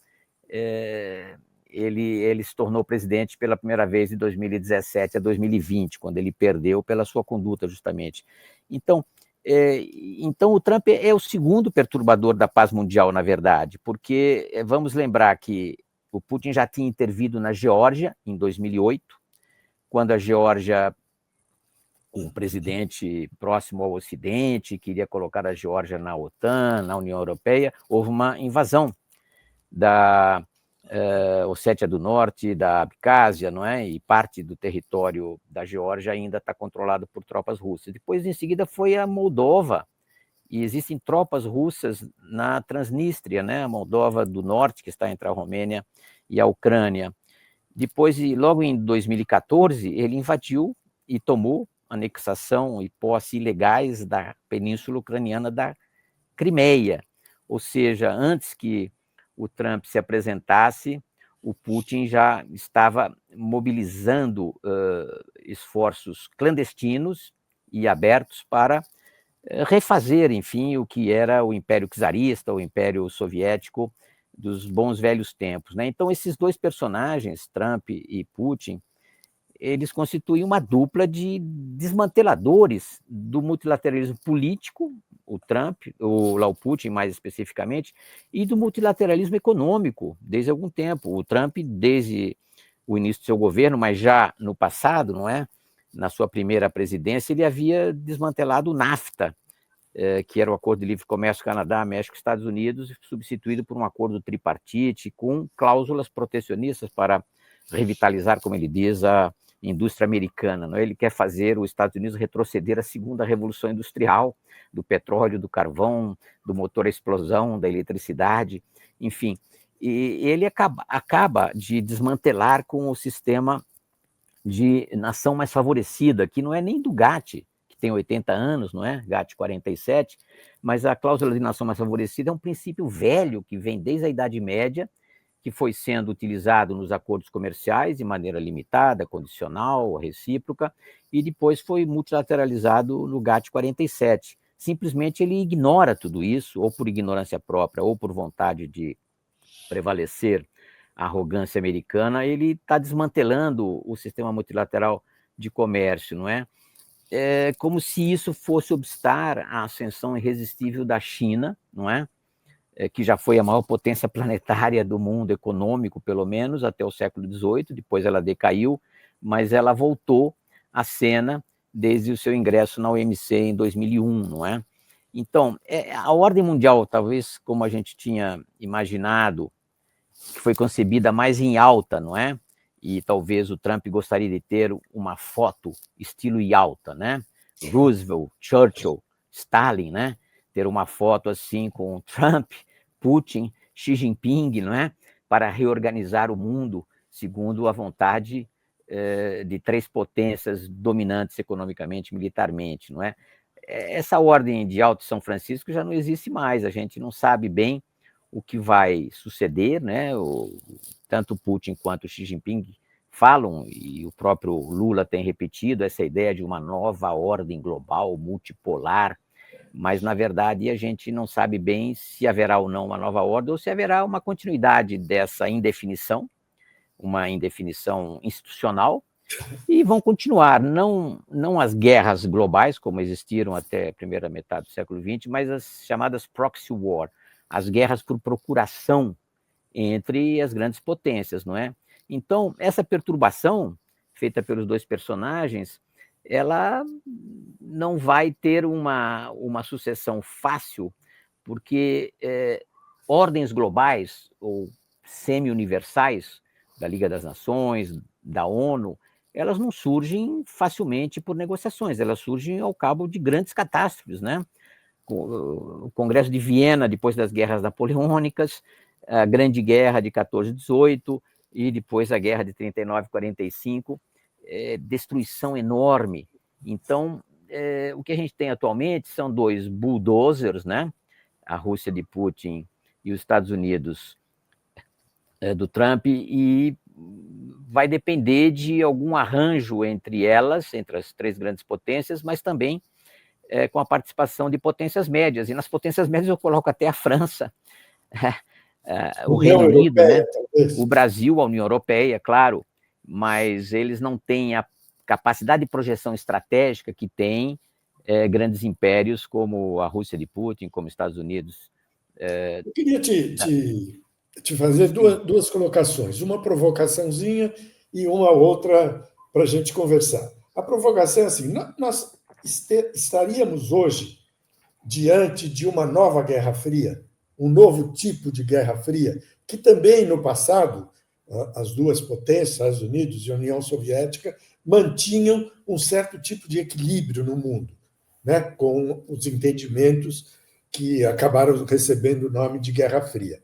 Speaker 2: ele se tornou presidente pela primeira vez de 2017 a 2020, quando ele perdeu pela sua conduta, justamente. Então, Então, o Trump é o segundo perturbador da paz mundial, na verdade, porque vamos lembrar que o Putin já tinha intervido na Geórgia em 2008, quando a Geórgia, um presidente próximo ao Ocidente, queria colocar a Geórgia na OTAN, na União Europeia, houve uma invasão da Ossétia do Norte, da Abcásia, não é? E parte do território da Geórgia ainda está controlado por tropas russas. Depois, em seguida, foi a Moldova, e existem tropas russas na Transnistria, né? A Moldova do Norte, que está entre a Romênia e a Ucrânia. Depois, logo em 2014, ele invadiu e tomou anexação e posse ilegais da península ucraniana da Crimeia. Ou seja, antes que o Trump se apresentasse, o Putin já estava mobilizando esforços clandestinos e abertos para refazer, enfim, o que era o Império Czarista, o Império Soviético dos bons velhos tempos, né? Então, esses dois personagens, Trump e Putin, eles constituem uma dupla de desmanteladores do multilateralismo político, o Trump, o Putin mais especificamente, e do multilateralismo econômico, desde algum tempo. O Trump, desde o início do seu governo, mas já no passado, não é? Na sua primeira presidência, ele havia desmantelado o NAFTA, que era o Acordo de Livre Comércio Canadá, México e Estados Unidos, substituído por um acordo tripartite com cláusulas protecionistas para revitalizar, como ele diz, a indústria americana. Não é? Ele quer fazer os Estados Unidos retroceder à segunda revolução industrial, do petróleo, do carvão, do motor à explosão, da eletricidade, enfim. E ele acaba de desmantelar com o sistema de nação mais favorecida, que não é nem do GATT, que tem 80 anos, não é? GATT 47, mas a cláusula de nação mais favorecida é um princípio velho que vem desde a Idade Média, que foi sendo utilizado nos acordos comerciais de maneira limitada, condicional, recíproca, e depois foi multilateralizado no GATT 47. Simplesmente ele ignora tudo isso, ou por ignorância própria, ou por vontade de prevalecer a arrogância americana, ele está desmantelando o sistema multilateral de comércio, não é? É como se isso fosse obstar à ascensão irresistível da China, não é? Que já foi a maior potência planetária do mundo econômico, pelo menos, até o século XVIII, depois ela decaiu, mas ela voltou à cena desde o seu ingresso na OMC em 2001, não é? Então, a ordem mundial, talvez como a gente tinha imaginado, que foi concebida mais em alta, não é? E talvez o Trump gostaria de ter uma foto estilo Yalta, né? Roosevelt, Churchill, Stalin, né? Ter uma foto assim com Trump, Putin, Xi Jinping, não é? Para reorganizar o mundo segundo a vontade de três potências dominantes economicamente, militarmente, não é? Essa ordem de Alto São Francisco já não existe mais, a gente não sabe bem o que vai suceder, né? Tanto Putin quanto Xi Jinping falam, e o próprio Lula tem repetido essa ideia de uma nova ordem global, multipolar, mas, na verdade, a gente não sabe bem se haverá ou não uma nova ordem, ou se haverá uma continuidade dessa indefinição, uma indefinição institucional, e vão continuar, não as guerras globais, como existiram até a primeira metade do século XX, mas as chamadas proxy war, as guerras por procuração entre as grandes potências, não é? Então, essa perturbação feita pelos dois personagens, ela não vai ter uma sucessão fácil, porque ordens globais ou semi-universais da Liga das Nações, da ONU, elas não surgem facilmente por negociações, elas surgem ao cabo de grandes catástrofes, né? O Congresso de Viena, depois das guerras napoleônicas, a Grande Guerra de 14 e 18, e depois a Guerra de 39 e 45, destruição enorme. Então, o que a gente tem atualmente são dois bulldozers, né? A Rússia de Putin e os Estados Unidos do Trump, e vai depender de algum arranjo entre elas, entre as três grandes potências, mas também com a participação de potências médias, e nas potências médias eu coloco até a França, o Reino Unido, né? O Brasil, a União Europeia, claro, mas eles não têm a capacidade de projeção estratégica que tem grandes impérios como a Rússia de Putin, como os Estados Unidos.
Speaker 1: Eu queria te fazer duas colocações, uma provocaçãozinha e uma outra para a gente conversar. A provocação é assim: nós estaríamos hoje diante de uma nova Guerra Fria, um novo tipo de Guerra Fria, que também no passado as duas potências, Estados Unidos e União Soviética, mantinham um certo tipo de equilíbrio no mundo, né, com os entendimentos que acabaram recebendo o nome de Guerra Fria.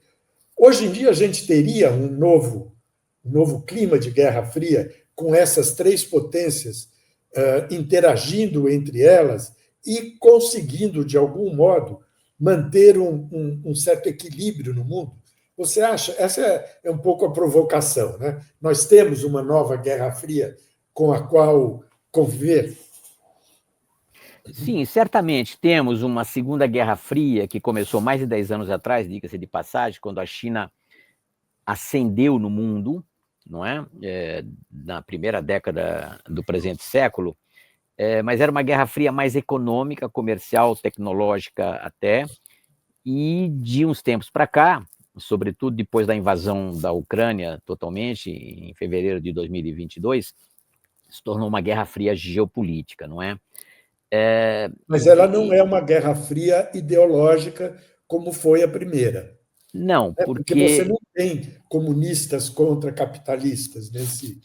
Speaker 1: Hoje em dia, a gente teria um novo clima de Guerra Fria, com essas três potências interagindo entre elas e conseguindo, de algum modo, manter um certo equilíbrio no mundo. Você acha? Essa é um pouco a provocação, né? Nós temos uma nova Guerra Fria com a qual conviver.
Speaker 2: Sim, certamente temos uma Segunda Guerra Fria que começou mais de 10 anos atrás, diga-se de passagem, quando a China ascendeu no mundo, não é? Na primeira década do presente século, mas era uma Guerra Fria mais econômica, comercial, tecnológica até, e de uns tempos para cá, sobretudo depois da invasão da Ucrânia totalmente, em fevereiro de 2022, se tornou uma Guerra Fria geopolítica, não é?
Speaker 1: Mas ela não é uma Guerra Fria ideológica como foi a primeira.
Speaker 2: Não,
Speaker 1: Porque você
Speaker 2: porque
Speaker 1: não tem comunistas contra capitalistas nesse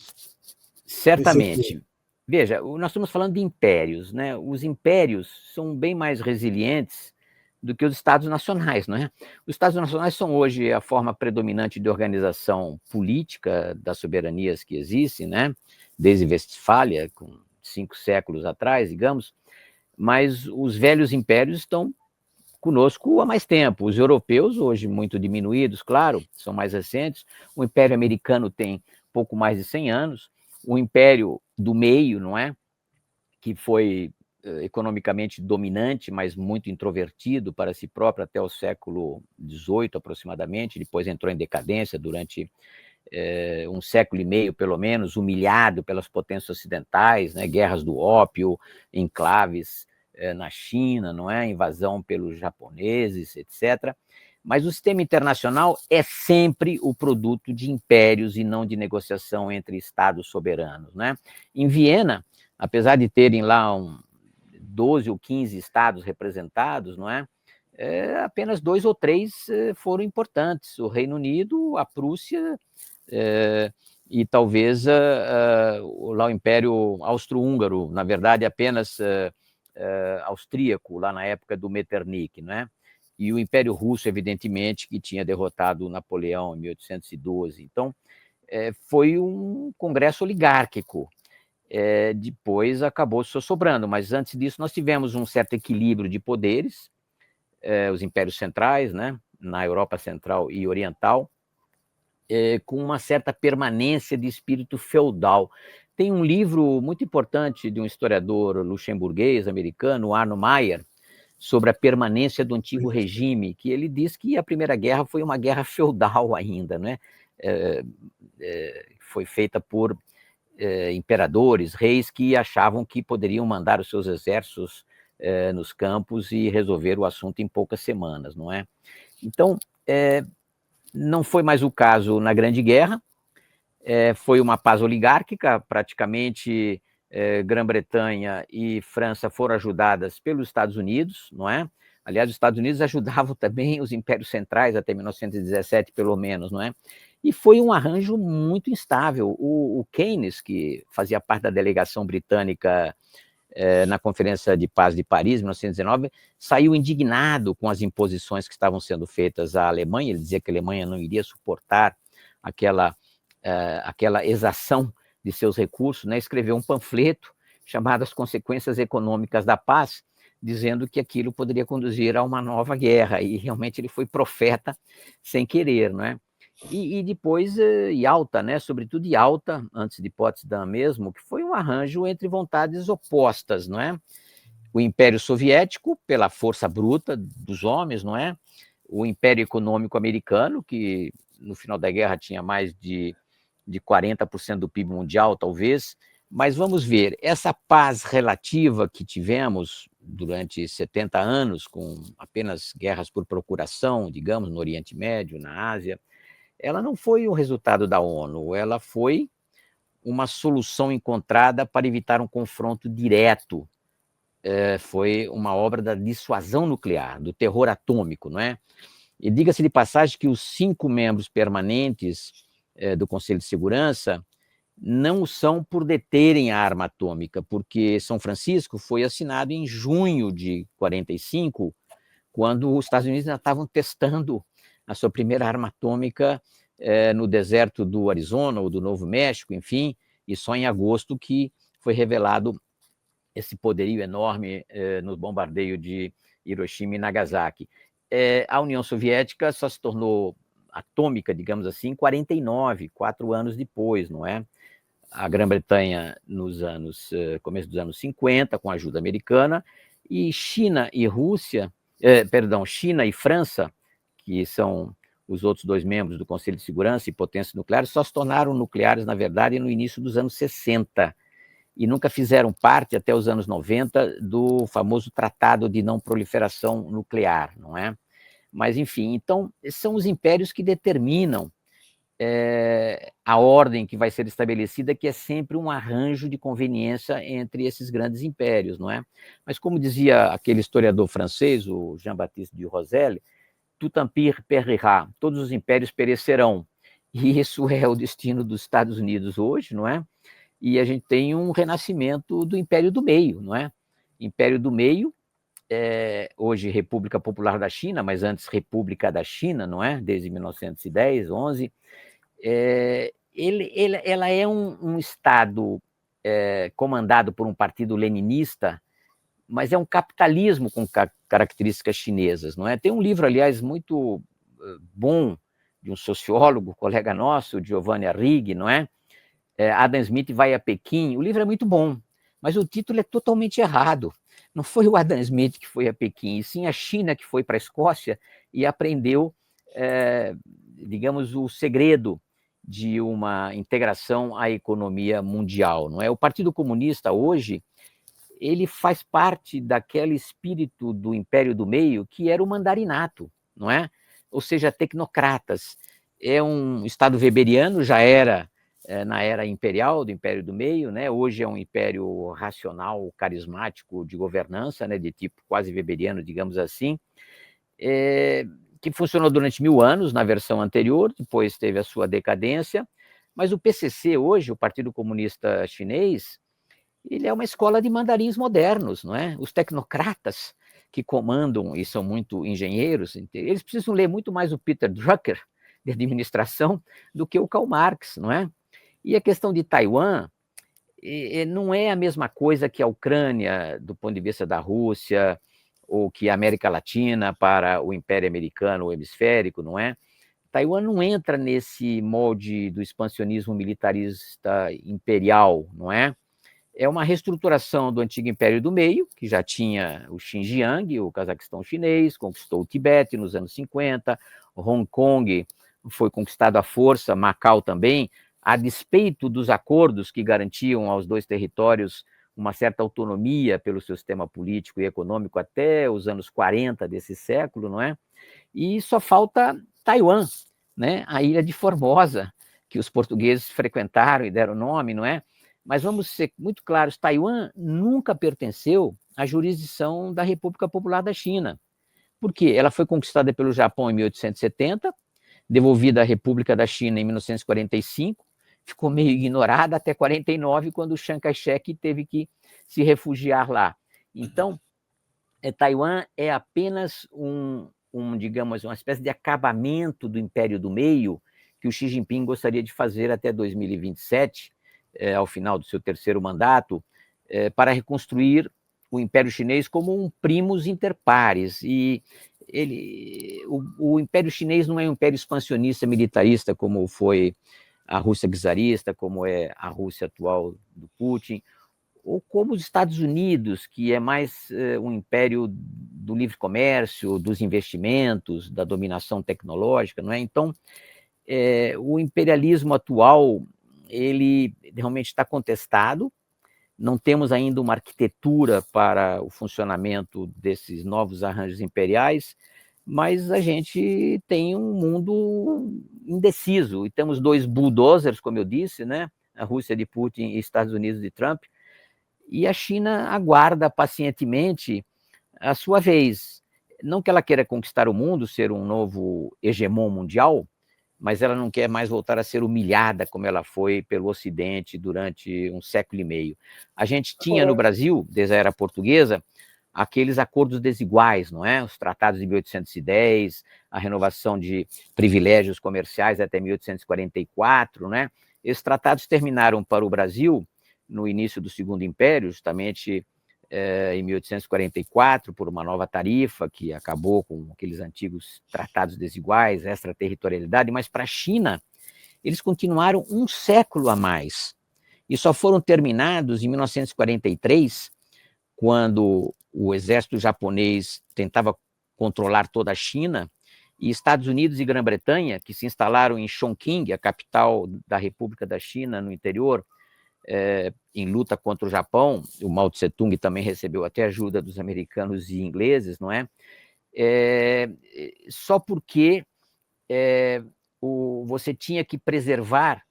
Speaker 2: certamente. Veja, nós estamos falando de impérios, né? Os impérios são bem mais resilientes do que os Estados nacionais, não é? Os Estados nacionais são hoje a forma predominante de organização política das soberanias que existem, né? Desde Westfália, com 5 séculos atrás, digamos, mas os velhos impérios estão conosco há mais tempo. Os europeus, hoje muito diminuídos, claro, são mais recentes. O Império Americano tem pouco mais de 100 anos. O Império do Meio, não é? Que foi economicamente dominante, mas muito introvertido para si próprio até o século XVIII, aproximadamente. Depois entrou em decadência durante um século e meio, pelo menos, humilhado pelas potências ocidentais, né? Guerras do ópio, enclaves na China, não é? Invasão pelos japoneses, etc. Mas o sistema internacional é sempre o produto de impérios e não de negociação entre estados soberanos, né? Em Viena, apesar de terem lá 12 ou 15 estados representados, não é? Apenas 2 ou 3 foram importantes: o Reino Unido, a Prússia e talvez lá o Império Austro-Húngaro, na verdade apenas austríaco, lá na época do Metternich, não é? E o Império Russo, evidentemente, que tinha derrotado Napoleão em 1812. Então, foi um congresso oligárquico. Depois acabou só sobrando, mas antes disso nós tivemos um certo equilíbrio de poderes, os impérios centrais, né, na Europa Central e Oriental, com uma certa permanência de espírito feudal. Tem um livro muito importante de um historiador luxemburguês, americano, Arno Mayer, sobre a permanência do antigo regime, que ele diz que a Primeira Guerra foi uma guerra feudal ainda, né? Foi feita por imperadores, reis que achavam que poderiam mandar os seus exércitos nos campos e resolver o assunto em poucas semanas, não é? Então, não foi mais o caso na Grande Guerra, foi uma paz oligárquica, praticamente Grã-Bretanha e França foram ajudadas pelos Estados Unidos, não é? Aliás, os Estados Unidos ajudavam também os impérios centrais até 1917, pelo menos, não é? E foi um arranjo muito instável. O Keynes, que fazia parte da delegação britânica na Conferência de Paz de Paris, em 1919, saiu indignado com as imposições que estavam sendo feitas à Alemanha. Ele dizia que a Alemanha não iria suportar aquela exação de seus recursos, né? Escreveu um panfleto chamado As Consequências Econômicas da Paz, dizendo que aquilo poderia conduzir a uma nova guerra, e realmente ele foi profeta sem querer, não é? E depois Yalta, né? Sobretudo Yalta, antes de Potsdam mesmo, que foi um arranjo entre vontades opostas, não é? O Império Soviético, pela força bruta dos homens, não é? O Império Econômico Americano, que no final da guerra tinha mais de 40% do PIB mundial, talvez. Mas vamos ver, essa paz relativa que tivemos durante 70 anos, com apenas guerras por procuração, digamos, no Oriente Médio, na Ásia, ela não foi o resultado da ONU, ela foi uma solução encontrada para evitar um confronto direto. Foi uma obra da dissuasão nuclear, do terror atômico, não é? E diga-se de passagem que os 5 membros permanentes do Conselho de Segurança não são por deterem a arma atômica, porque São Francisco foi assinado em junho de 45, quando os Estados Unidos ainda estavam testando a sua primeira arma atômica no deserto do Arizona ou do Novo México, enfim, e só em agosto que foi revelado esse poderio enorme no bombardeio de Hiroshima e Nagasaki. A União Soviética só se tornou atômica, digamos assim, em 49, 4 anos depois, não é? A Grã-Bretanha nos começo dos anos 50, com a ajuda americana, e China e China e França, que são os outros 2 membros do Conselho de Segurança e potências nucleares, só se tornaram nucleares, na verdade, no início dos anos 60, e nunca fizeram parte, até os anos 90, do famoso Tratado de Não Proliferação Nuclear, não é? Mas, enfim, então, são os impérios que determinam a ordem que vai ser estabelecida, que é sempre um arranjo de conveniência entre esses grandes impérios, não é? Mas, como dizia aquele historiador francês, o Jean-Baptiste du Roselle, tout empire périra, todos os impérios perecerão. E isso é o destino dos Estados Unidos hoje, não é? E a gente tem um renascimento do Império do Meio, não é? Império do Meio, hoje República Popular da China, mas antes República da China, não é? Desde 1910, 11. Ela é um Estado comandado por um partido leninista, mas é um capitalismo com características chinesas, não é? Tem um livro, aliás, muito bom, de um sociólogo, colega nosso, Giovanni Arrighi, não é? Adam Smith vai a Pequim. O livro é muito bom, mas o título é totalmente errado. Não foi o Adam Smith que foi a Pequim, e sim a China que foi para a Escócia e aprendeu, digamos, o segredo de uma integração à economia mundial, não é? O Partido Comunista hoje, ele faz parte daquele espírito do Império do Meio que era o mandarinato, não é? Ou seja, tecnocratas. É um Estado weberiano, já era na era imperial, do Império do Meio, né? Hoje é um império racional, carismático, de governança, né? De tipo quase weberiano, digamos assim, que funcionou durante 1000 anos na versão anterior, depois teve a sua decadência, mas o PCC hoje, o Partido Comunista Chinês, ele é uma escola de mandarins modernos, não é? Os tecnocratas que comandam e são muito engenheiros, eles precisam ler muito mais o Peter Drucker, de administração, do que o Karl Marx, não é? E a questão de Taiwan não é a mesma coisa que a Ucrânia, do ponto de vista da Rússia, ou que a América Latina para o Império Americano ou hemisférico, não é? Taiwan não entra nesse molde do expansionismo militarista imperial, não é? É uma reestruturação do antigo Império do Meio, que já tinha o Xinjiang, o Cazaquistão chinês, conquistou o Tibete nos anos 50, Hong Kong foi conquistado à força, Macau também, a despeito dos acordos que garantiam aos 2 territórios uma certa autonomia pelo seu sistema político e econômico até os anos 40 desse século, não é? E só falta Taiwan, né? A ilha de Formosa, que os portugueses frequentaram e deram nome, não é? Mas vamos ser muito claros, Taiwan nunca pertenceu à jurisdição da República Popular da China. Por quê? Ela foi conquistada pelo Japão em 1870, devolvida à República da China em 1945, ficou meio ignorada até 49, quando Chiang Kai-shek teve que se refugiar lá. Então, Taiwan é apenas digamos, uma espécie de acabamento do Império do Meio que o Xi Jinping gostaria de fazer até 2027, ao final do seu 3º mandato, para reconstruir o Império Chinês como um primus inter pares. E o Império Chinês não é um império expansionista militarista como foi a Rússia czarista, como é a Rússia atual do Putin, ou como os Estados Unidos, que é mais um império do livre comércio, dos investimentos, da dominação tecnológica, não é? Então, o imperialismo atual, ele realmente está contestado, não temos ainda uma arquitetura para o funcionamento desses novos arranjos imperiais, mas a gente tem um mundo indeciso, e temos dois bulldozers, como eu disse, né? A Rússia de Putin e Estados Unidos de Trump, e a China aguarda pacientemente a sua vez. Não que ela queira conquistar o mundo, ser um novo hegemon mundial, mas ela não quer mais voltar a ser humilhada como ela foi pelo Ocidente durante um século e meio. A gente tinha no Brasil, desde a era portuguesa, aqueles acordos desiguais, não é? Os tratados de 1810, a renovação de privilégios comerciais até 1844, né? Esses tratados terminaram para o Brasil no início do Segundo Império, justamente em 1844, por uma nova tarifa que acabou com aqueles antigos tratados desiguais, extraterritorialidade, mas para a China, eles continuaram um século a mais. E só foram terminados em 1943, quando o exército japonês tentava controlar toda a China, e Estados Unidos e Grã-Bretanha, que se instalaram em Chongqing, a capital da República da China, no interior, em luta contra o Japão. O Mao Tse-tung também recebeu até ajuda dos americanos e ingleses, não é? Só porque você tinha que preservar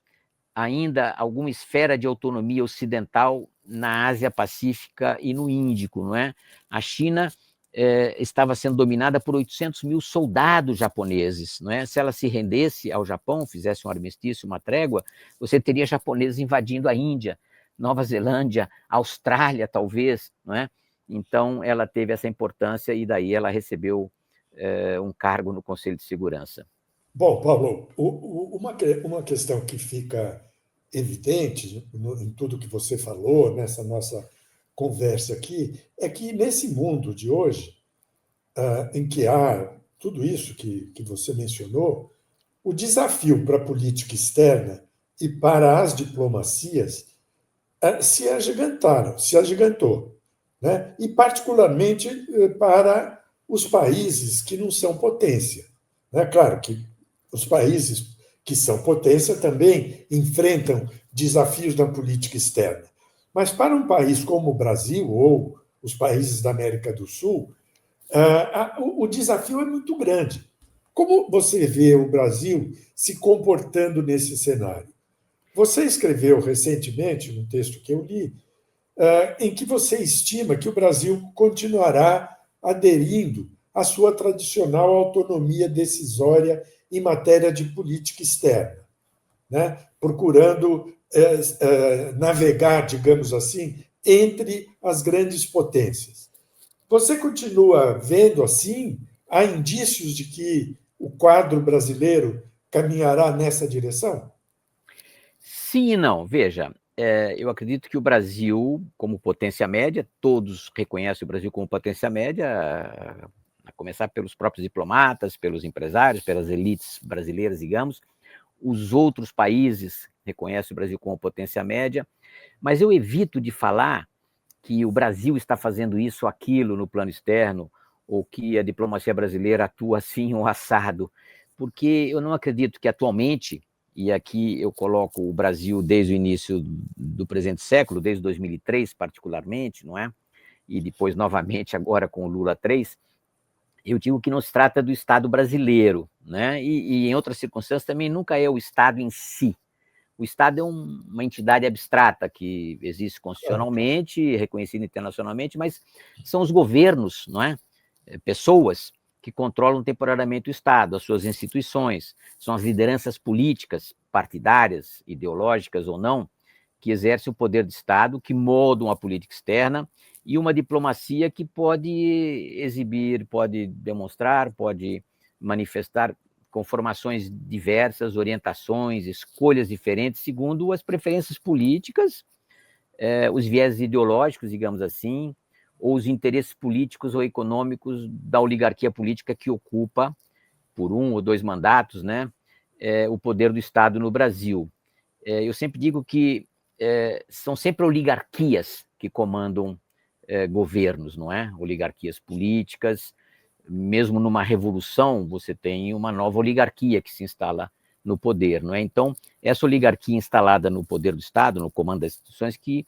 Speaker 2: ainda alguma esfera de autonomia ocidental na Ásia Pacífica e no Índico, não é? A China estava sendo dominada por 800 mil soldados japoneses, não é? Se ela se rendesse ao Japão, fizesse um armistício, uma trégua, você teria japoneses invadindo a Índia, Nova Zelândia, Austrália, talvez, não é? Então, ela teve essa importância e daí ela recebeu um cargo no Conselho de Segurança.
Speaker 1: Bom, Paulo, uma questão que fica evidente em tudo que você falou, nessa nossa conversa aqui, é que nesse mundo de hoje, em que há tudo isso que você mencionou, o desafio para a política externa e para as diplomacias se agigantou, né? E particularmente para os países que não são potência, né? Claro que os países que são potência também enfrentam desafios na política externa, mas para um país como o Brasil ou os países da América do Sul, o desafio é muito grande. Como você vê o Brasil se comportando nesse cenário? Você escreveu recentemente, num texto que eu li, em que você estima que o Brasil continuará aderindo à sua tradicional autonomia decisória em matéria de política externa, né? Procurando navegar, digamos assim, entre as grandes potências. Você continua vendo assim? Há indícios de que o quadro brasileiro caminhará nessa direção?
Speaker 2: Sim e não. Veja, eu acredito que o Brasil, como potência média, todos reconhecem o Brasil como potência média, a começar pelos próprios diplomatas, pelos empresários, pelas elites brasileiras, digamos. Os outros países reconhecem o Brasil como potência média, mas eu evito de falar que o Brasil está fazendo isso ou aquilo no plano externo, ou que a diplomacia brasileira atua assim ou assado, porque eu não acredito que atualmente, e aqui eu coloco o Brasil desde o início do presente século, desde 2003 particularmente, não é? E depois novamente agora com o Lula 3, eu digo que não se trata do Estado brasileiro, né? E em outras circunstâncias também nunca é o Estado em si. O Estado é uma entidade abstrata que existe constitucionalmente, reconhecida internacionalmente, mas são os governos, não é? Pessoas que controlam temporariamente o Estado, as suas instituições, são as lideranças políticas, partidárias, ideológicas ou não, que exercem o poder de Estado, que moldam a política externa e uma diplomacia que pode exibir, pode demonstrar, pode manifestar conformações diversas, orientações, escolhas diferentes, segundo as preferências políticas, os viés ideológicos, digamos assim, ou os interesses políticos ou econômicos da oligarquia política que ocupa, por 1 ou 2 mandatos, né, o poder do Estado no Brasil. Eu sempre digo que são sempre oligarquias que comandam governos, não é? Oligarquias políticas. Mesmo numa revolução, você tem uma nova oligarquia que se instala no poder, não é? Então, essa oligarquia instalada no poder do Estado, no comando das instituições, que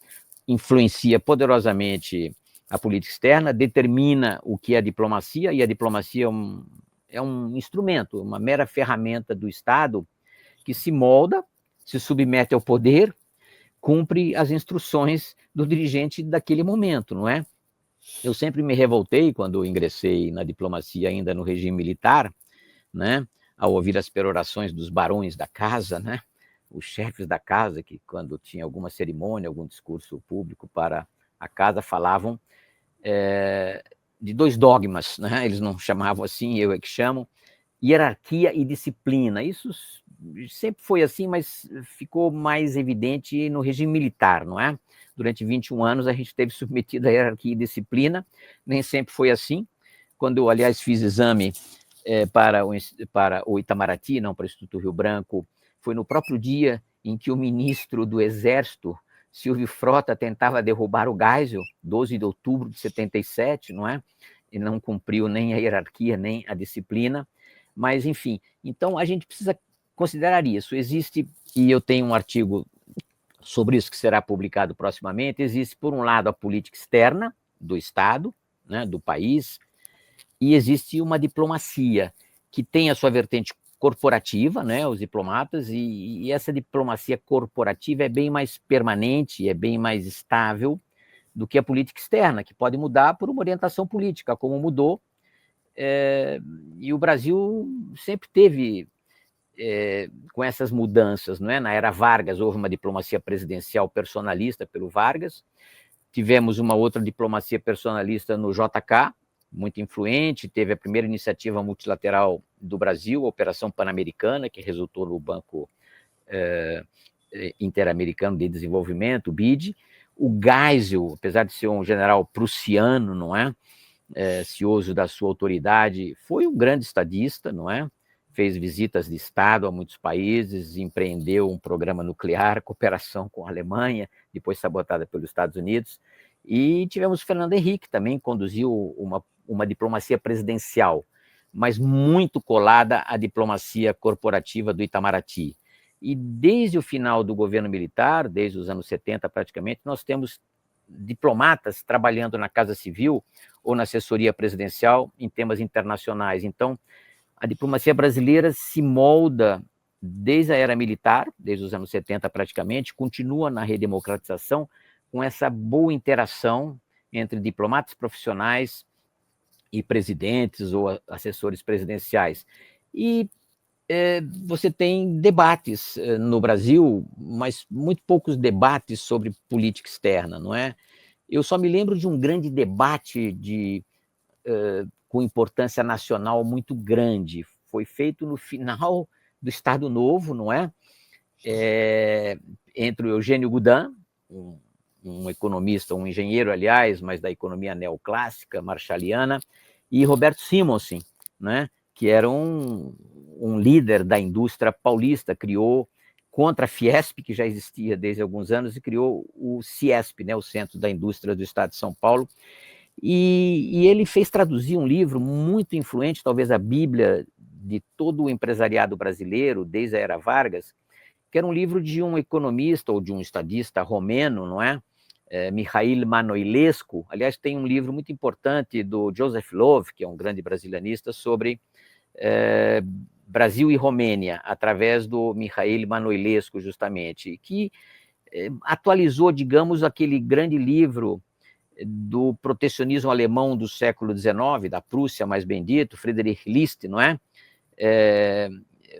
Speaker 2: influencia poderosamente a política externa, determina o que é a diplomacia, e a diplomacia é um instrumento, uma mera ferramenta do Estado que se molda, se submete ao poder, cumpre as instruções do dirigente daquele momento, não é? Eu sempre me revoltei quando ingressei na diplomacia ainda no regime militar, né, ao ouvir as perorações dos barões da casa, né, os chefes da casa, que quando tinha alguma cerimônia, algum discurso público para a casa, falavam de dois dogmas, né, eles não chamavam assim, eu é que chamo, hierarquia e disciplina. Isso sempre foi assim, mas ficou mais evidente no regime militar, não é? Durante 21 anos a gente esteve submetido à hierarquia e disciplina, nem sempre foi assim. Quando eu, aliás, fiz exame para o Itamaraty, não para o Instituto Rio Branco, foi no próprio dia em que o ministro do Exército, Silvio Frota, tentava derrubar o Geisel, 12 de outubro de 77, não é? E não cumpriu nem a hierarquia, nem a disciplina. Mas, enfim, então a gente precisa considerar isso. Existe, e eu tenho um artigo sobre isso que será publicado proximamente, existe, por um lado, a política externa do Estado, né, do país, e existe uma diplomacia que tem a sua vertente corporativa, né, os diplomatas, e essa diplomacia corporativa é bem mais permanente, é bem mais estável do que a política externa, que pode mudar por uma orientação política, como mudou. E o Brasil sempre teve com essas mudanças, não é? Na era Vargas houve uma diplomacia presidencial personalista pelo Vargas, tivemos uma outra diplomacia personalista no JK, muito influente, teve a primeira iniciativa multilateral do Brasil, a Operação Pan-Americana, que resultou no Banco Interamericano de Desenvolvimento, o BID. O Geisel, apesar de ser um general prussiano, não é? Cioso da sua autoridade, foi um grande estadista, não é? Fez visitas de Estado a muitos países, empreendeu um programa nuclear, cooperação com a Alemanha, depois sabotada pelos Estados Unidos, e tivemos Fernando Henrique, também conduziu uma diplomacia presidencial, mas muito colada à diplomacia corporativa do Itamaraty. E desde o final do governo militar, desde os anos 70 praticamente, nós temos diplomatas trabalhando na Casa Civil ou na assessoria presidencial em temas internacionais. Então, a diplomacia brasileira se molda desde a era militar, desde os anos 70 praticamente, continua na redemocratização com essa boa interação entre diplomatas profissionais e presidentes ou assessores presidenciais. E você tem debates no Brasil, mas muito poucos debates sobre política externa, não é? Eu só me lembro de um grande debate com importância nacional muito grande. Foi feito no final do Estado Novo, não é? Entre o Eugênio Goudin, um economista, um engenheiro, aliás, mas da economia neoclássica, marshalliana, e Roberto Simonsen, né? Que era um líder da indústria paulista, criou contra a Fiesp, que já existia desde alguns anos, e criou o CIESP, né, o Centro da Indústria do Estado de São Paulo, e ele fez traduzir um livro muito influente, talvez a bíblia de todo o empresariado brasileiro, desde a era Vargas, que era um livro de um economista ou de um estadista romeno, não é? Mihail Manoilescu. Aliás, tem um livro muito importante do Joseph Love, que é um grande brasilianista, sobre Brasil e Romênia, através do Mihail Manoilescu, justamente, que atualizou, digamos, aquele grande livro do protecionismo alemão do século XIX, da Prússia, mais bem dito, Friedrich List, não é?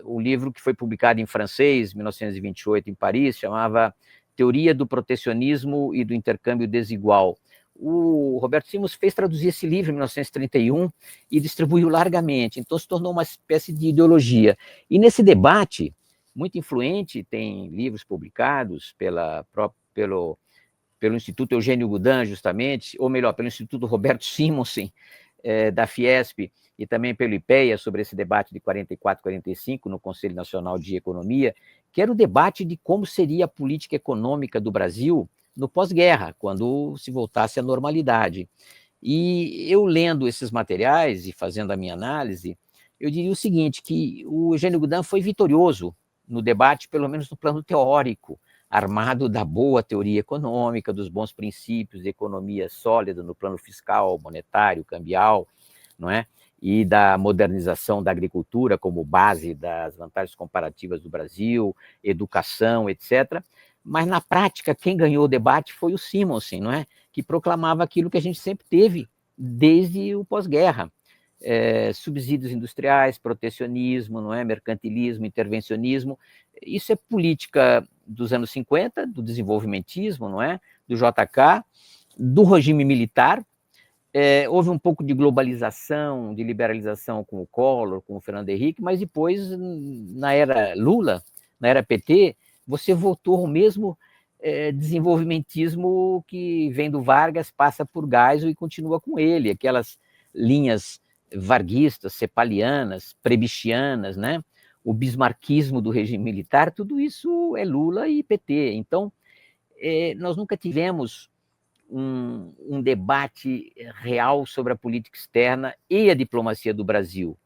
Speaker 2: O livro que foi publicado em francês, em 1928, em Paris, chamava Teoria do Protecionismo e do Intercâmbio Desigual. O Roberto Simons fez traduzir esse livro em 1931 e distribuiu largamente, então se tornou uma espécie de ideologia. E nesse debate, muito influente, tem livros publicados pelo Instituto Eugênio Goudin, justamente, ou melhor, pelo Instituto Roberto Simonsen, da Fiesp, e também pelo IPEA, sobre esse debate de 44, 45, no Conselho Nacional de Economia, que era o debate de como seria a política econômica do Brasil no pós-guerra, quando se voltasse à normalidade. E eu lendo esses materiais e fazendo a minha análise, eu diria o seguinte, que o Eugênio Goudin foi vitorioso no debate, pelo menos no plano teórico, armado da boa teoria econômica, dos bons princípios de economia sólida no plano fiscal, monetário, cambial, não é? E da modernização da agricultura como base das vantagens comparativas do Brasil, educação, etc. Mas, na prática, quem ganhou o debate foi o Simonsen, não é? Que proclamava aquilo que a gente sempre teve desde o pós-guerra. Subsídios industriais, protecionismo, não é? Mercantilismo, intervencionismo. Isso é política dos anos 50, do desenvolvimentismo, não é? Do JK, do regime militar. Houve um pouco de globalização, de liberalização com o Collor, com o Fernando Henrique, mas depois, na era Lula, na era PT, você voltou ao mesmo desenvolvimentismo que vem do Vargas, passa por Geisel e continua com ele, aquelas linhas varguistas, cepalianas, prebichianas, né? O bismarquismo do regime militar, tudo isso é Lula e PT. Então, nós nunca tivemos um debate real sobre a política externa e a diplomacia do Brasil.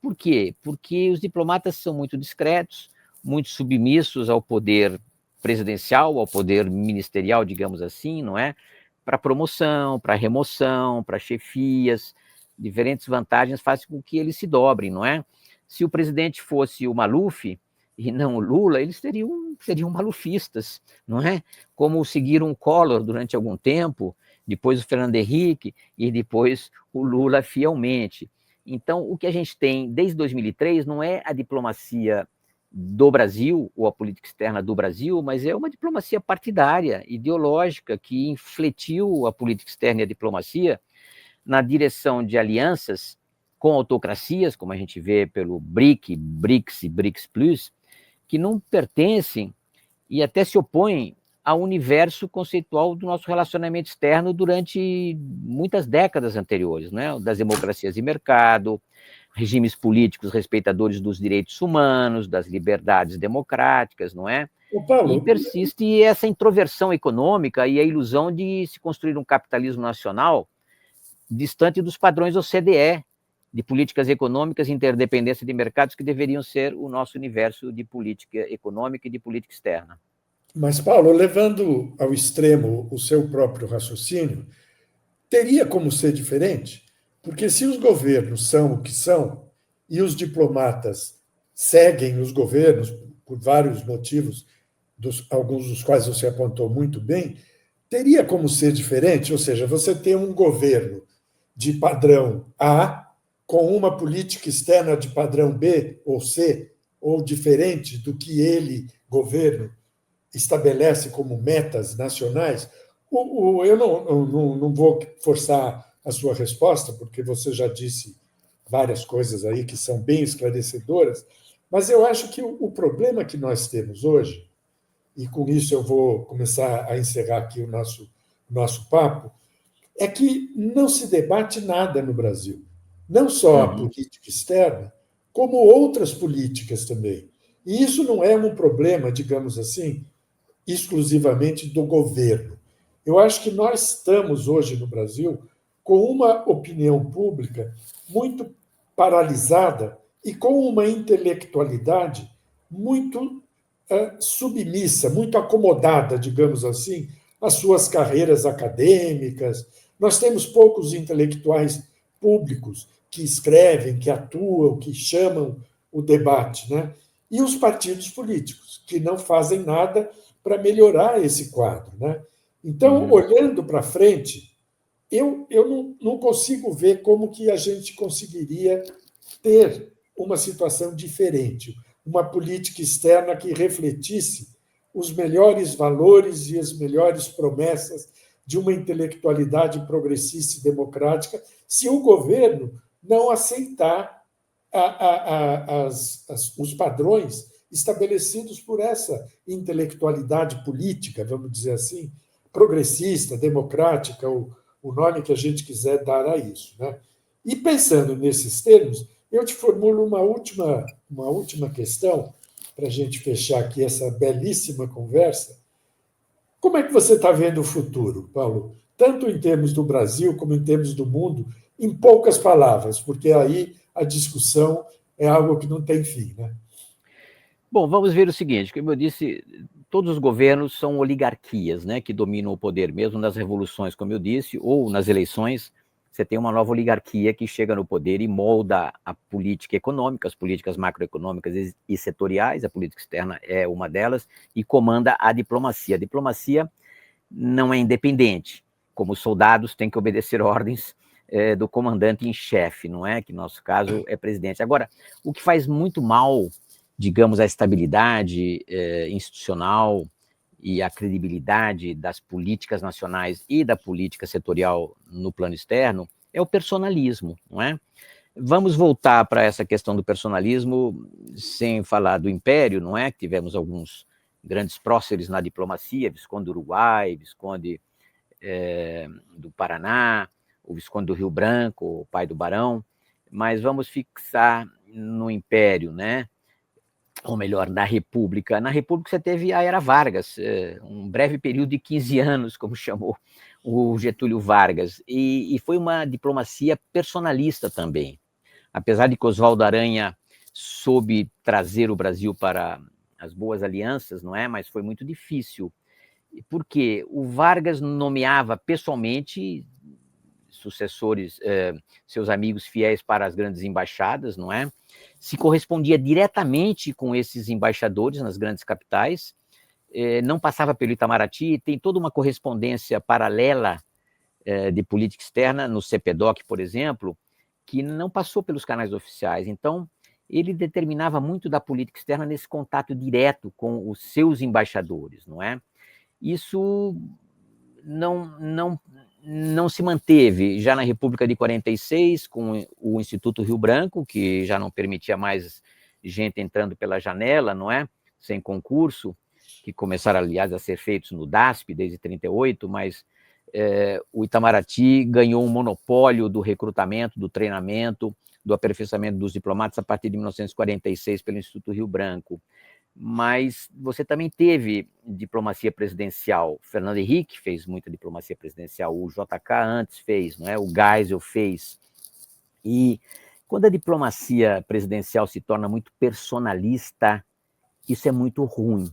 Speaker 2: Por quê? Porque os diplomatas são muito discretos, muito submissos ao poder presidencial, ao poder ministerial, digamos assim, não é? Para promoção, para remoção, para chefias, diferentes vantagens fazem com que eles se dobrem, não é? Se o presidente fosse o Maluf e não o Lula, eles seriam malufistas, não é? Como seguiram o Collor durante algum tempo, depois o Fernando Henrique e depois o Lula fielmente. Então, o que a gente tem desde 2003 não é a diplomacia do Brasil, ou a política externa do Brasil, mas é uma diplomacia partidária, ideológica, que infletiu a política externa e a diplomacia na direção de alianças com autocracias, como a gente vê pelo BRIC, BRICS e BRICS Plus, que não pertencem e até se opõem ao universo conceitual do nosso relacionamento externo durante muitas décadas anteriores, né? Das democracias de mercado, regimes políticos respeitadores dos direitos humanos, das liberdades democráticas, não é?
Speaker 1: Paulo,
Speaker 2: e persiste essa introversão econômica e a ilusão de se construir um capitalismo nacional distante dos padrões OCDE, de políticas econômicas e interdependência de mercados que deveriam ser o nosso universo de política econômica e de política externa.
Speaker 1: Mas, Paulo, levando ao extremo o seu próprio raciocínio, teria como ser diferente? Porque se os governos são o que são e os diplomatas seguem os governos por vários motivos, alguns dos quais você apontou muito bem, teria como ser diferente? Ou seja, você tem um governo de padrão A com uma política externa de padrão B ou C, ou diferente do que ele, governo, estabelece como metas nacionais. Eu não vou forçar a sua resposta, porque você já disse várias coisas aí que são bem esclarecedoras, mas eu acho que o problema que nós temos hoje, e com isso eu vou começar a encerrar aqui o nosso papo, é que não se debate nada no Brasil. Não só a política externa, como outras políticas também. E isso não é um problema, digamos assim, exclusivamente do governo. Eu acho que nós estamos hoje no Brasil com uma opinião pública muito paralisada e com uma intelectualidade muito submissa, muito acomodada, digamos assim, às suas carreiras acadêmicas. Nós temos poucos intelectuais públicos que escrevem, que atuam, que chamam o debate, né? E os partidos políticos, que não fazem nada para melhorar esse quadro, né? Então, olhando para frente, eu não consigo ver como que a gente conseguiria ter uma situação diferente, uma política externa que refletisse os melhores valores e as melhores promessas de uma intelectualidade progressista e democrática, se o governo não aceitar os padrões estabelecidos por essa intelectualidade política, vamos dizer assim, progressista, democrática, o nome que a gente quiser dar a isso, né? E pensando nesses termos, eu te formulo uma última questão para a gente fechar aqui essa belíssima conversa. Como é que você está vendo o futuro, Paulo? Tanto em termos do Brasil como em termos do mundo, em poucas palavras, porque aí a discussão é algo que não tem fim, né?
Speaker 2: Bom, vamos ver o seguinte, como eu disse, todos os governos são oligarquias, né, que dominam o poder, mesmo nas revoluções, como eu disse, ou nas eleições. Você tem uma nova oligarquia que chega no poder e molda a política econômica, as políticas macroeconômicas e setoriais, a política externa é uma delas, e comanda a diplomacia. A diplomacia não é independente, como os soldados têm que obedecer ordens do comandante em chefe, não é? Que no nosso caso é presidente. Agora, o que faz muito mal, digamos, a estabilidade institucional e a credibilidade das políticas nacionais e da política setorial no plano externo é o personalismo, não é? Vamos voltar para essa questão do personalismo sem falar do Império, não é? Tivemos alguns grandes próceres na diplomacia, Visconde do Uruguai, Visconde do Paraná, o Visconde do Rio Branco, o pai do Barão, mas vamos fixar no Império, né? Ou melhor, na República. Na República você teve a Era Vargas, um breve período de 15 anos, como chamou o Getúlio Vargas, e foi uma diplomacia personalista também. Apesar de que Oswaldo Aranha soube trazer o Brasil para as boas alianças, não é? Mas foi muito difícil, porque o Vargas nomeava pessoalmente sucessores, seus amigos fiéis para as grandes embaixadas, não é? Se correspondia diretamente com esses embaixadores nas grandes capitais, não passava pelo Itamaraty, tem toda uma correspondência paralela de política externa, no CPDOC, por exemplo, que não passou pelos canais oficiais. Então, ele determinava muito da política externa nesse contato direto com os seus embaixadores, não é? Isso não se manteve já na República de 46, com o Instituto Rio Branco, que já não permitia mais gente entrando pela janela, não é? Sem concurso, que começaram, aliás, a ser feitos no DASP desde 38, mas o Itamaraty ganhou um monopólio do recrutamento, do treinamento, do aperfeiçoamento dos diplomatas a partir de 1946 pelo Instituto Rio Branco. Mas você também teve diplomacia presidencial. Fernando Henrique fez muita diplomacia presidencial, o JK antes fez, não é? O Geisel fez. E quando a diplomacia presidencial se torna muito personalista, isso é muito ruim.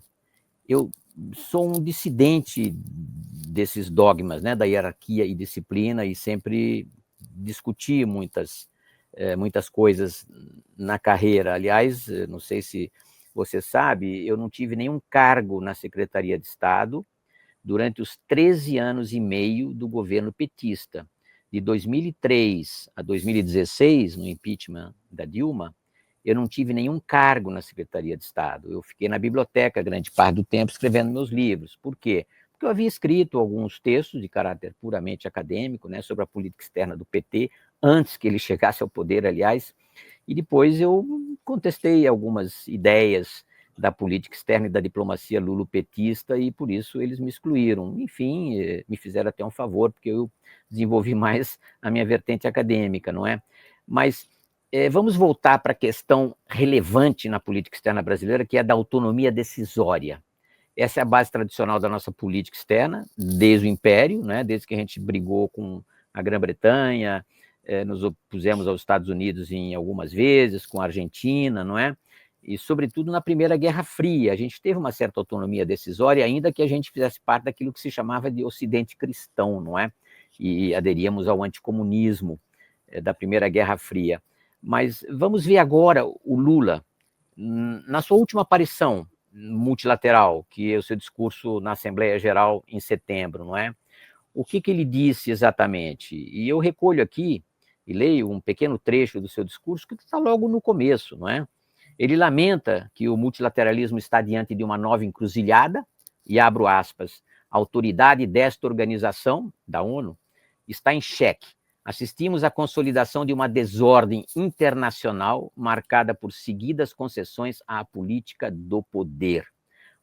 Speaker 2: Eu sou um dissidente desses dogmas, né, da hierarquia e disciplina, e sempre discuti muitas coisas na carreira. Aliás, não sei se você sabe, eu não tive nenhum cargo na Secretaria de Estado durante os 13 anos e meio do governo petista. De 2003 a 2016, no impeachment da Dilma, eu não tive nenhum cargo na Secretaria de Estado. Eu fiquei na biblioteca grande parte do tempo escrevendo meus livros. Por quê? Porque eu havia escrito alguns textos de caráter puramente acadêmico, né, sobre a política externa do PT, antes que ele chegasse ao poder, aliás, e depois eu contestei algumas ideias da política externa e da diplomacia lulopetista, e por isso eles me excluíram. Enfim, me fizeram até um favor, porque eu desenvolvi mais a minha vertente acadêmica, não é? Mas vamos voltar para a questão relevante na política externa brasileira, que é a da autonomia decisória. Essa é a base tradicional da nossa política externa, desde o Império, né? Desde que a gente brigou com a Grã-Bretanha, nos opusemos aos Estados Unidos em algumas vezes, com a Argentina, não é? E, sobretudo, na Primeira Guerra Fria, a gente teve uma certa autonomia decisória, ainda que a gente fizesse parte daquilo que se chamava de Ocidente cristão, não é? E aderíamos ao anticomunismo da Primeira Guerra Fria. Mas vamos ver agora o Lula, na sua última aparição multilateral, que é o seu discurso na Assembleia Geral em setembro, não é? O que ele disse exatamente? E eu recolho aqui e leio um pequeno trecho do seu discurso, que está logo no começo, não é? Ele lamenta que o multilateralismo está diante de uma nova encruzilhada, e abro aspas, a autoridade desta organização, da ONU, está em xeque. Assistimos à consolidação de uma desordem internacional marcada por seguidas concessões à política do poder.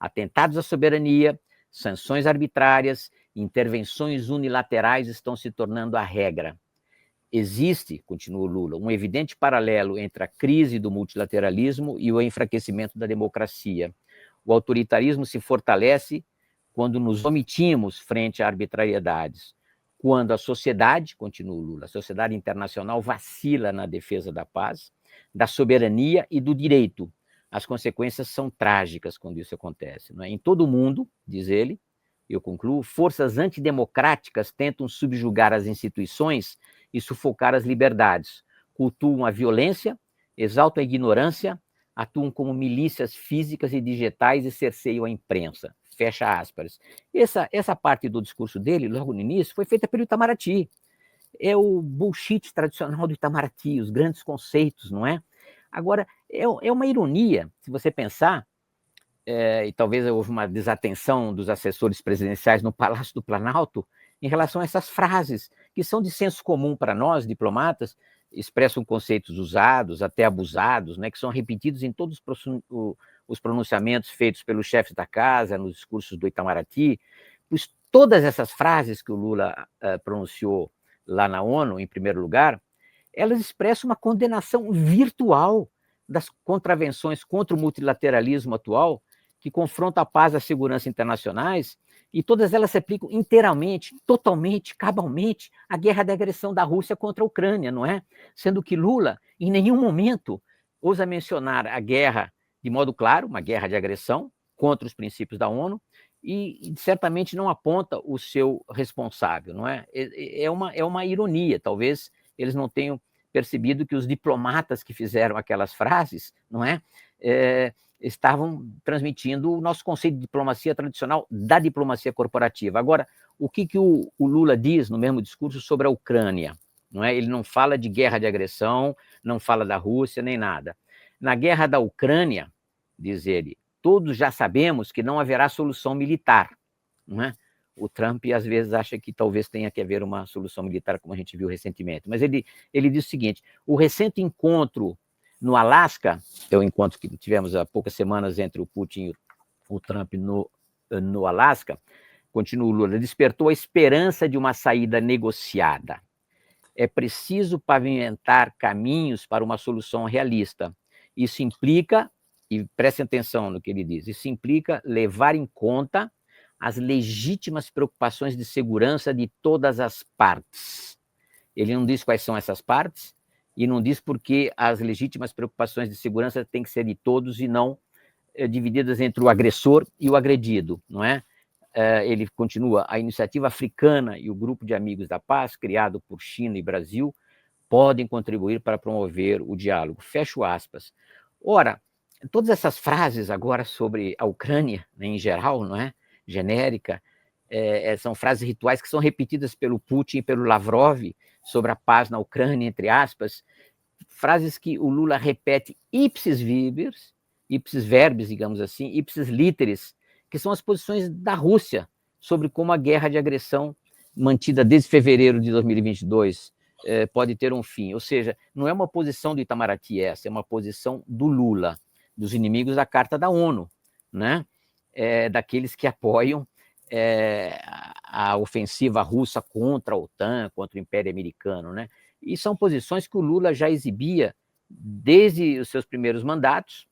Speaker 2: Atentados à soberania, sanções arbitrárias, intervenções unilaterais estão se tornando a regra. Existe, continua Lula, um evidente paralelo entre a crise do multilateralismo e o enfraquecimento da democracia. O autoritarismo se fortalece quando nos omitimos frente a arbitrariedades. Quando a sociedade, continua Lula, a sociedade internacional vacila na defesa da paz, da soberania e do direito, as consequências são trágicas quando isso acontece. Não é? Em todo o mundo, diz ele, eu concluo, forças antidemocráticas tentam subjugar as instituições e sufocar as liberdades, cultuam a violência, exaltam a ignorância, atuam como milícias físicas e digitais e cerceiam a imprensa. Fecha aspas. Essa parte do discurso dele, logo no início, foi feita pelo Itamaraty. É o bullshit tradicional do Itamaraty, os grandes conceitos, não é? Agora, é uma ironia, se você pensar, e talvez houve uma desatenção dos assessores presidenciais no Palácio do Planalto em relação a essas frases, que são de senso comum para nós, diplomatas, expressam conceitos usados, até abusados, né, que são repetidos em todos os pronunciamentos feitos pelos chefes da casa, nos discursos do Itamaraty, pois todas essas frases que o Lula pronunciou lá na ONU, em primeiro lugar, elas expressam uma condenação virtual das contravenções contra o multilateralismo atual, que confronta a paz e a segurança internacionais, e todas elas se aplicam inteiramente, totalmente, cabalmente à guerra de agressão da Rússia contra a Ucrânia, não é? Sendo que Lula, em nenhum momento, ousa mencionar a guerra de modo claro, uma guerra de agressão contra os princípios da ONU, e certamente não aponta o seu responsável, não é? É uma ironia, talvez eles não tenham percebido que os diplomatas que fizeram aquelas frases, não é, estavam transmitindo o nosso conceito de diplomacia tradicional da diplomacia corporativa. Agora, o que o Lula diz no mesmo discurso sobre a Ucrânia? Não é? Ele não fala de guerra de agressão, não fala da Rússia, nem nada. Na guerra da Ucrânia, diz ele, todos já sabemos que não haverá solução militar. Não é? O Trump, às vezes, acha que talvez tenha que haver uma solução militar, como a gente viu recentemente. Mas ele diz o seguinte, o recente encontro no Alasca, é o encontro que tivemos há poucas semanas entre o Putin e o Trump no Alasca, continua o Lula, despertou a esperança de uma saída negociada. É preciso pavimentar caminhos para uma solução realista. Isso implica, e prestem atenção no que ele diz, isso implica levar em conta as legítimas preocupações de segurança de todas as partes. Ele não diz quais são essas partes, e não diz porque as legítimas preocupações de segurança têm que ser de todos e não divididas entre o agressor e o agredido, não é? Ele continua, a iniciativa africana e o grupo de amigos da paz, criado por China e Brasil, podem contribuir para promover o diálogo. Fecho aspas. Ora, todas essas frases agora sobre a Ucrânia, né, em geral, não é? Genérica, são frases rituais que são repetidas pelo Putin e pelo Lavrov sobre a paz na Ucrânia, entre aspas, frases que o Lula repete ipsis verbis, digamos assim, ipsis literis, que são as posições da Rússia sobre como a guerra de agressão mantida desde fevereiro de 2022 pode ter um fim. Ou seja, não é uma posição do Itamaraty essa, é uma posição do Lula, dos inimigos da Carta da ONU, né? Daqueles que apoiam a ofensiva russa contra a OTAN, contra o Império Americano, né? E são posições que o Lula já exibia desde os seus primeiros mandatos,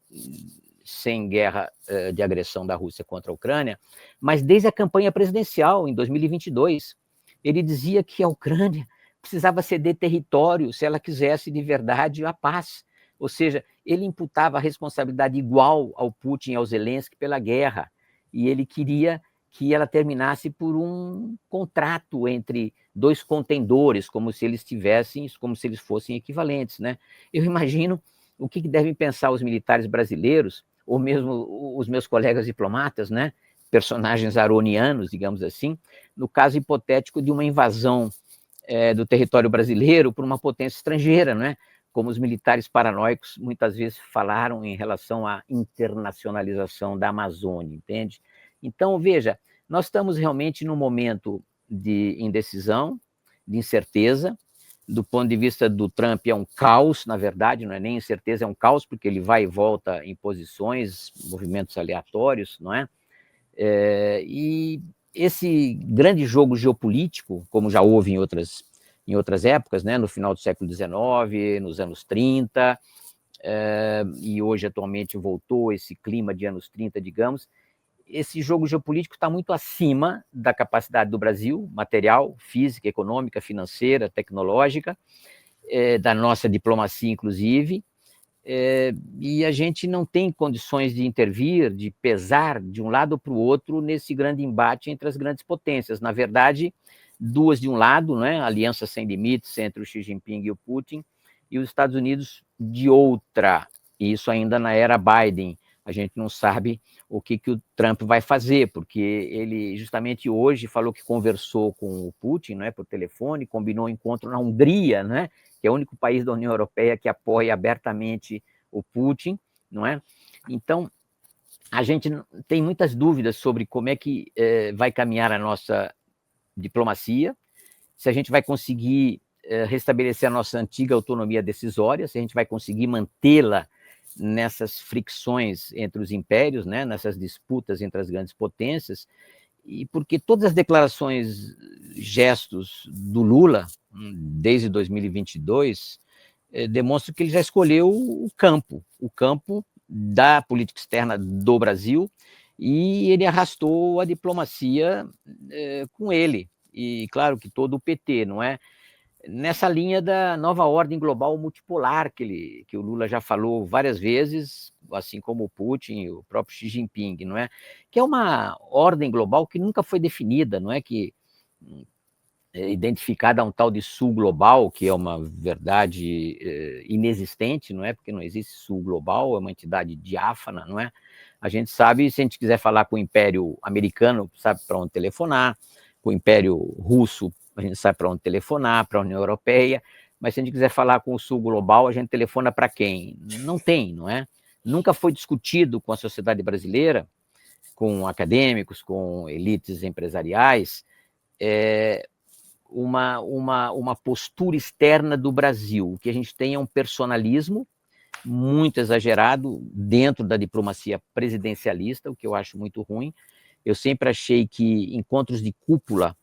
Speaker 2: sem guerra de agressão da Rússia contra a Ucrânia, mas desde a campanha presidencial, em 2022. Ele dizia que a Ucrânia precisava ceder território se ela quisesse de verdade a paz. Ou seja, ele imputava a responsabilidade igual ao Putin e ao Zelensky pela guerra, e ele queria que ela terminasse por um contrato entre dois contendores, como se eles fossem equivalentes, né? Eu imagino o que devem pensar os militares brasileiros, ou mesmo os meus colegas diplomatas, né? Personagens aronianos, digamos assim, no caso hipotético de uma invasão do território brasileiro por uma potência estrangeira, né? Como os militares paranoicos muitas vezes falaram em relação à internacionalização da Amazônia, entende? Então, veja, nós estamos realmente num momento de indecisão, de incerteza. Do ponto de vista do Trump, é um caos, na verdade, não é nem incerteza, é um caos, porque ele vai e volta em posições, movimentos aleatórios, não é? E esse grande jogo geopolítico, como já houve em outras épocas, né, no final do século XIX, nos anos 30, e hoje atualmente voltou esse clima de anos 30, digamos, esse jogo geopolítico está muito acima da capacidade do Brasil, material, física, econômica, financeira, tecnológica, da nossa diplomacia, inclusive, e a gente não tem condições de intervir, de pesar de um lado para o outro nesse grande embate entre as grandes potências. Na verdade, duas de um lado, né, aliança sem limites entre o Xi Jinping e o Putin, e os Estados Unidos de outra, e isso ainda na era Biden. A gente não sabe o que o Trump vai fazer, porque ele justamente hoje falou que conversou com o Putin, né, por telefone, combinou um encontro na Hungria, né, que é o único país da União Europeia que apoia abertamente o Putin, não é? Então, a gente tem muitas dúvidas sobre como é que vai caminhar a nossa diplomacia, se a gente vai conseguir restabelecer a nossa antiga autonomia decisória, se a gente vai conseguir mantê-la nessas fricções entre os impérios, né, nessas disputas entre as grandes potências, e porque todas as declarações, gestos do Lula, desde 2022, demonstram que ele já escolheu o campo da política externa do Brasil, e ele arrastou a diplomacia com ele. E claro que todo o PT, não é? Nessa linha da nova ordem global multipolar que o Lula já falou várias vezes, assim como o Putin e o próprio Xi Jinping, não é? Que é uma ordem global que nunca foi definida, não é? Que é identificada a um tal de sul global, que é uma verdade inexistente, não é? Porque não existe sul global, é uma entidade diáfana, não é? A gente sabe, se a gente quiser falar com o Império Americano, sabe para onde telefonar, com o Império Russo, a gente sabe para onde telefonar, para a União Europeia, mas se a gente quiser falar com o sul global, a gente telefona para quem? Não tem, não é? Nunca foi discutido com a sociedade brasileira, com acadêmicos, com elites empresariais, uma postura externa do Brasil. O que a gente tem é um personalismo muito exagerado dentro da diplomacia presidencialista, o que eu acho muito ruim. Eu sempre achei que encontros de cúpula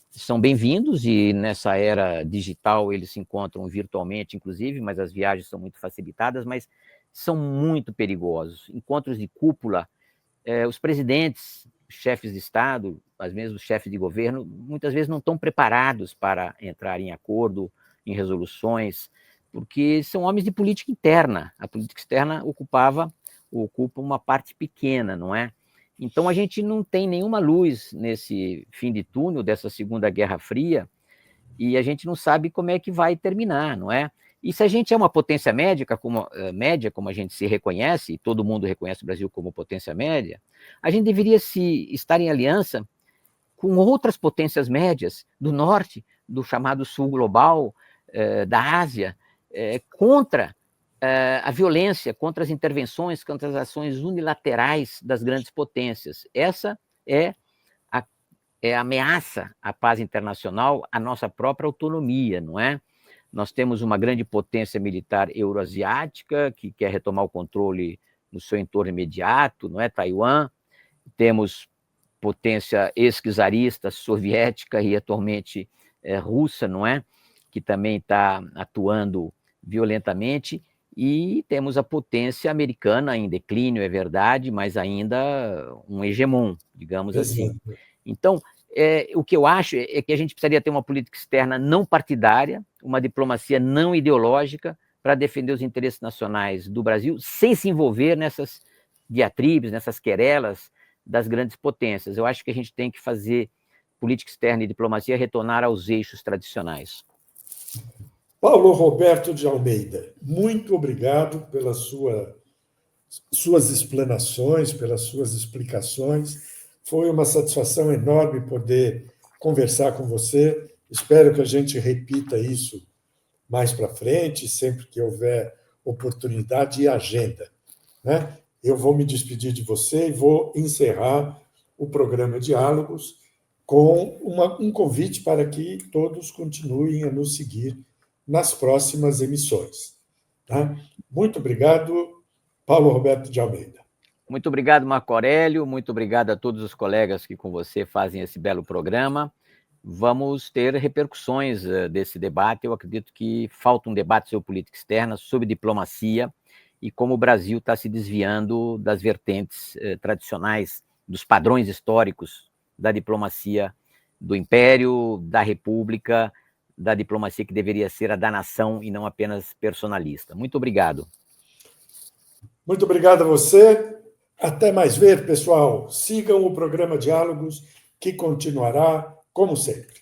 Speaker 2: são bem-vindos, e nessa era digital eles se encontram virtualmente, inclusive, mas as viagens são muito facilitadas, mas são muito perigosos. Encontros de cúpula, os presidentes, chefes de Estado, às vezes os chefes de governo, muitas vezes não estão preparados para entrar em acordo, em resoluções, porque são homens de política interna. A política externa ocupa uma parte pequena, não é? Então, a gente não tem nenhuma luz nesse fim de túnel dessa Segunda Guerra Fria, e a gente não sabe como é que vai terminar, não é? E se a gente é uma potência média, como a gente se reconhece, e todo mundo reconhece o Brasil como potência média, a gente deveria estar em aliança com outras potências médias do norte, do chamado sul global, da Ásia, contra a violência, contra as intervenções, contra as ações unilaterais das grandes potências. Essa é a ameaça à paz internacional, à nossa própria autonomia, não é? Nós temos uma grande potência militar euroasiática que quer retomar o controle no seu entorno imediato, não é? Taiwan. Temos potência ex-czarista soviética e atualmente russa, não é? Que também está atuando violentamente. E temos a potência americana em declínio, é verdade, mas ainda um hegemon, digamos assim. Então, o que eu acho é que a gente precisaria ter uma política externa não partidária, uma diplomacia não ideológica, para defender os interesses nacionais do Brasil, sem se envolver nessas diatribes, nessas querelas das grandes potências. Eu acho que a gente tem que fazer política externa e diplomacia retornar aos eixos tradicionais.
Speaker 1: Paulo Roberto de Almeida, muito obrigado pelas suas explanações, pelas suas explicações. Foi uma satisfação enorme poder conversar com você. Espero que a gente repita isso mais para frente, sempre que houver oportunidade e agenda, né? Eu vou me despedir de você e vou encerrar o programa Diálogos com um convite para que todos continuem a nos seguir nas próximas emissões. Tá? Muito obrigado, Paulo Roberto de Almeida.
Speaker 2: Muito obrigado, Marco Aurélio. Muito obrigado a todos os colegas que com você fazem esse belo programa. Vamos ter repercussões desse debate. Eu acredito que falta um debate sobre política externa, sobre diplomacia e como o Brasil está se desviando das vertentes tradicionais, dos padrões históricos da diplomacia do Império, da República, da diplomacia que deveria ser a da nação e não apenas personalista. Muito obrigado.
Speaker 1: Muito obrigado a você. Até mais ver, pessoal. Sigam o programa Diálogos, que continuará, como sempre.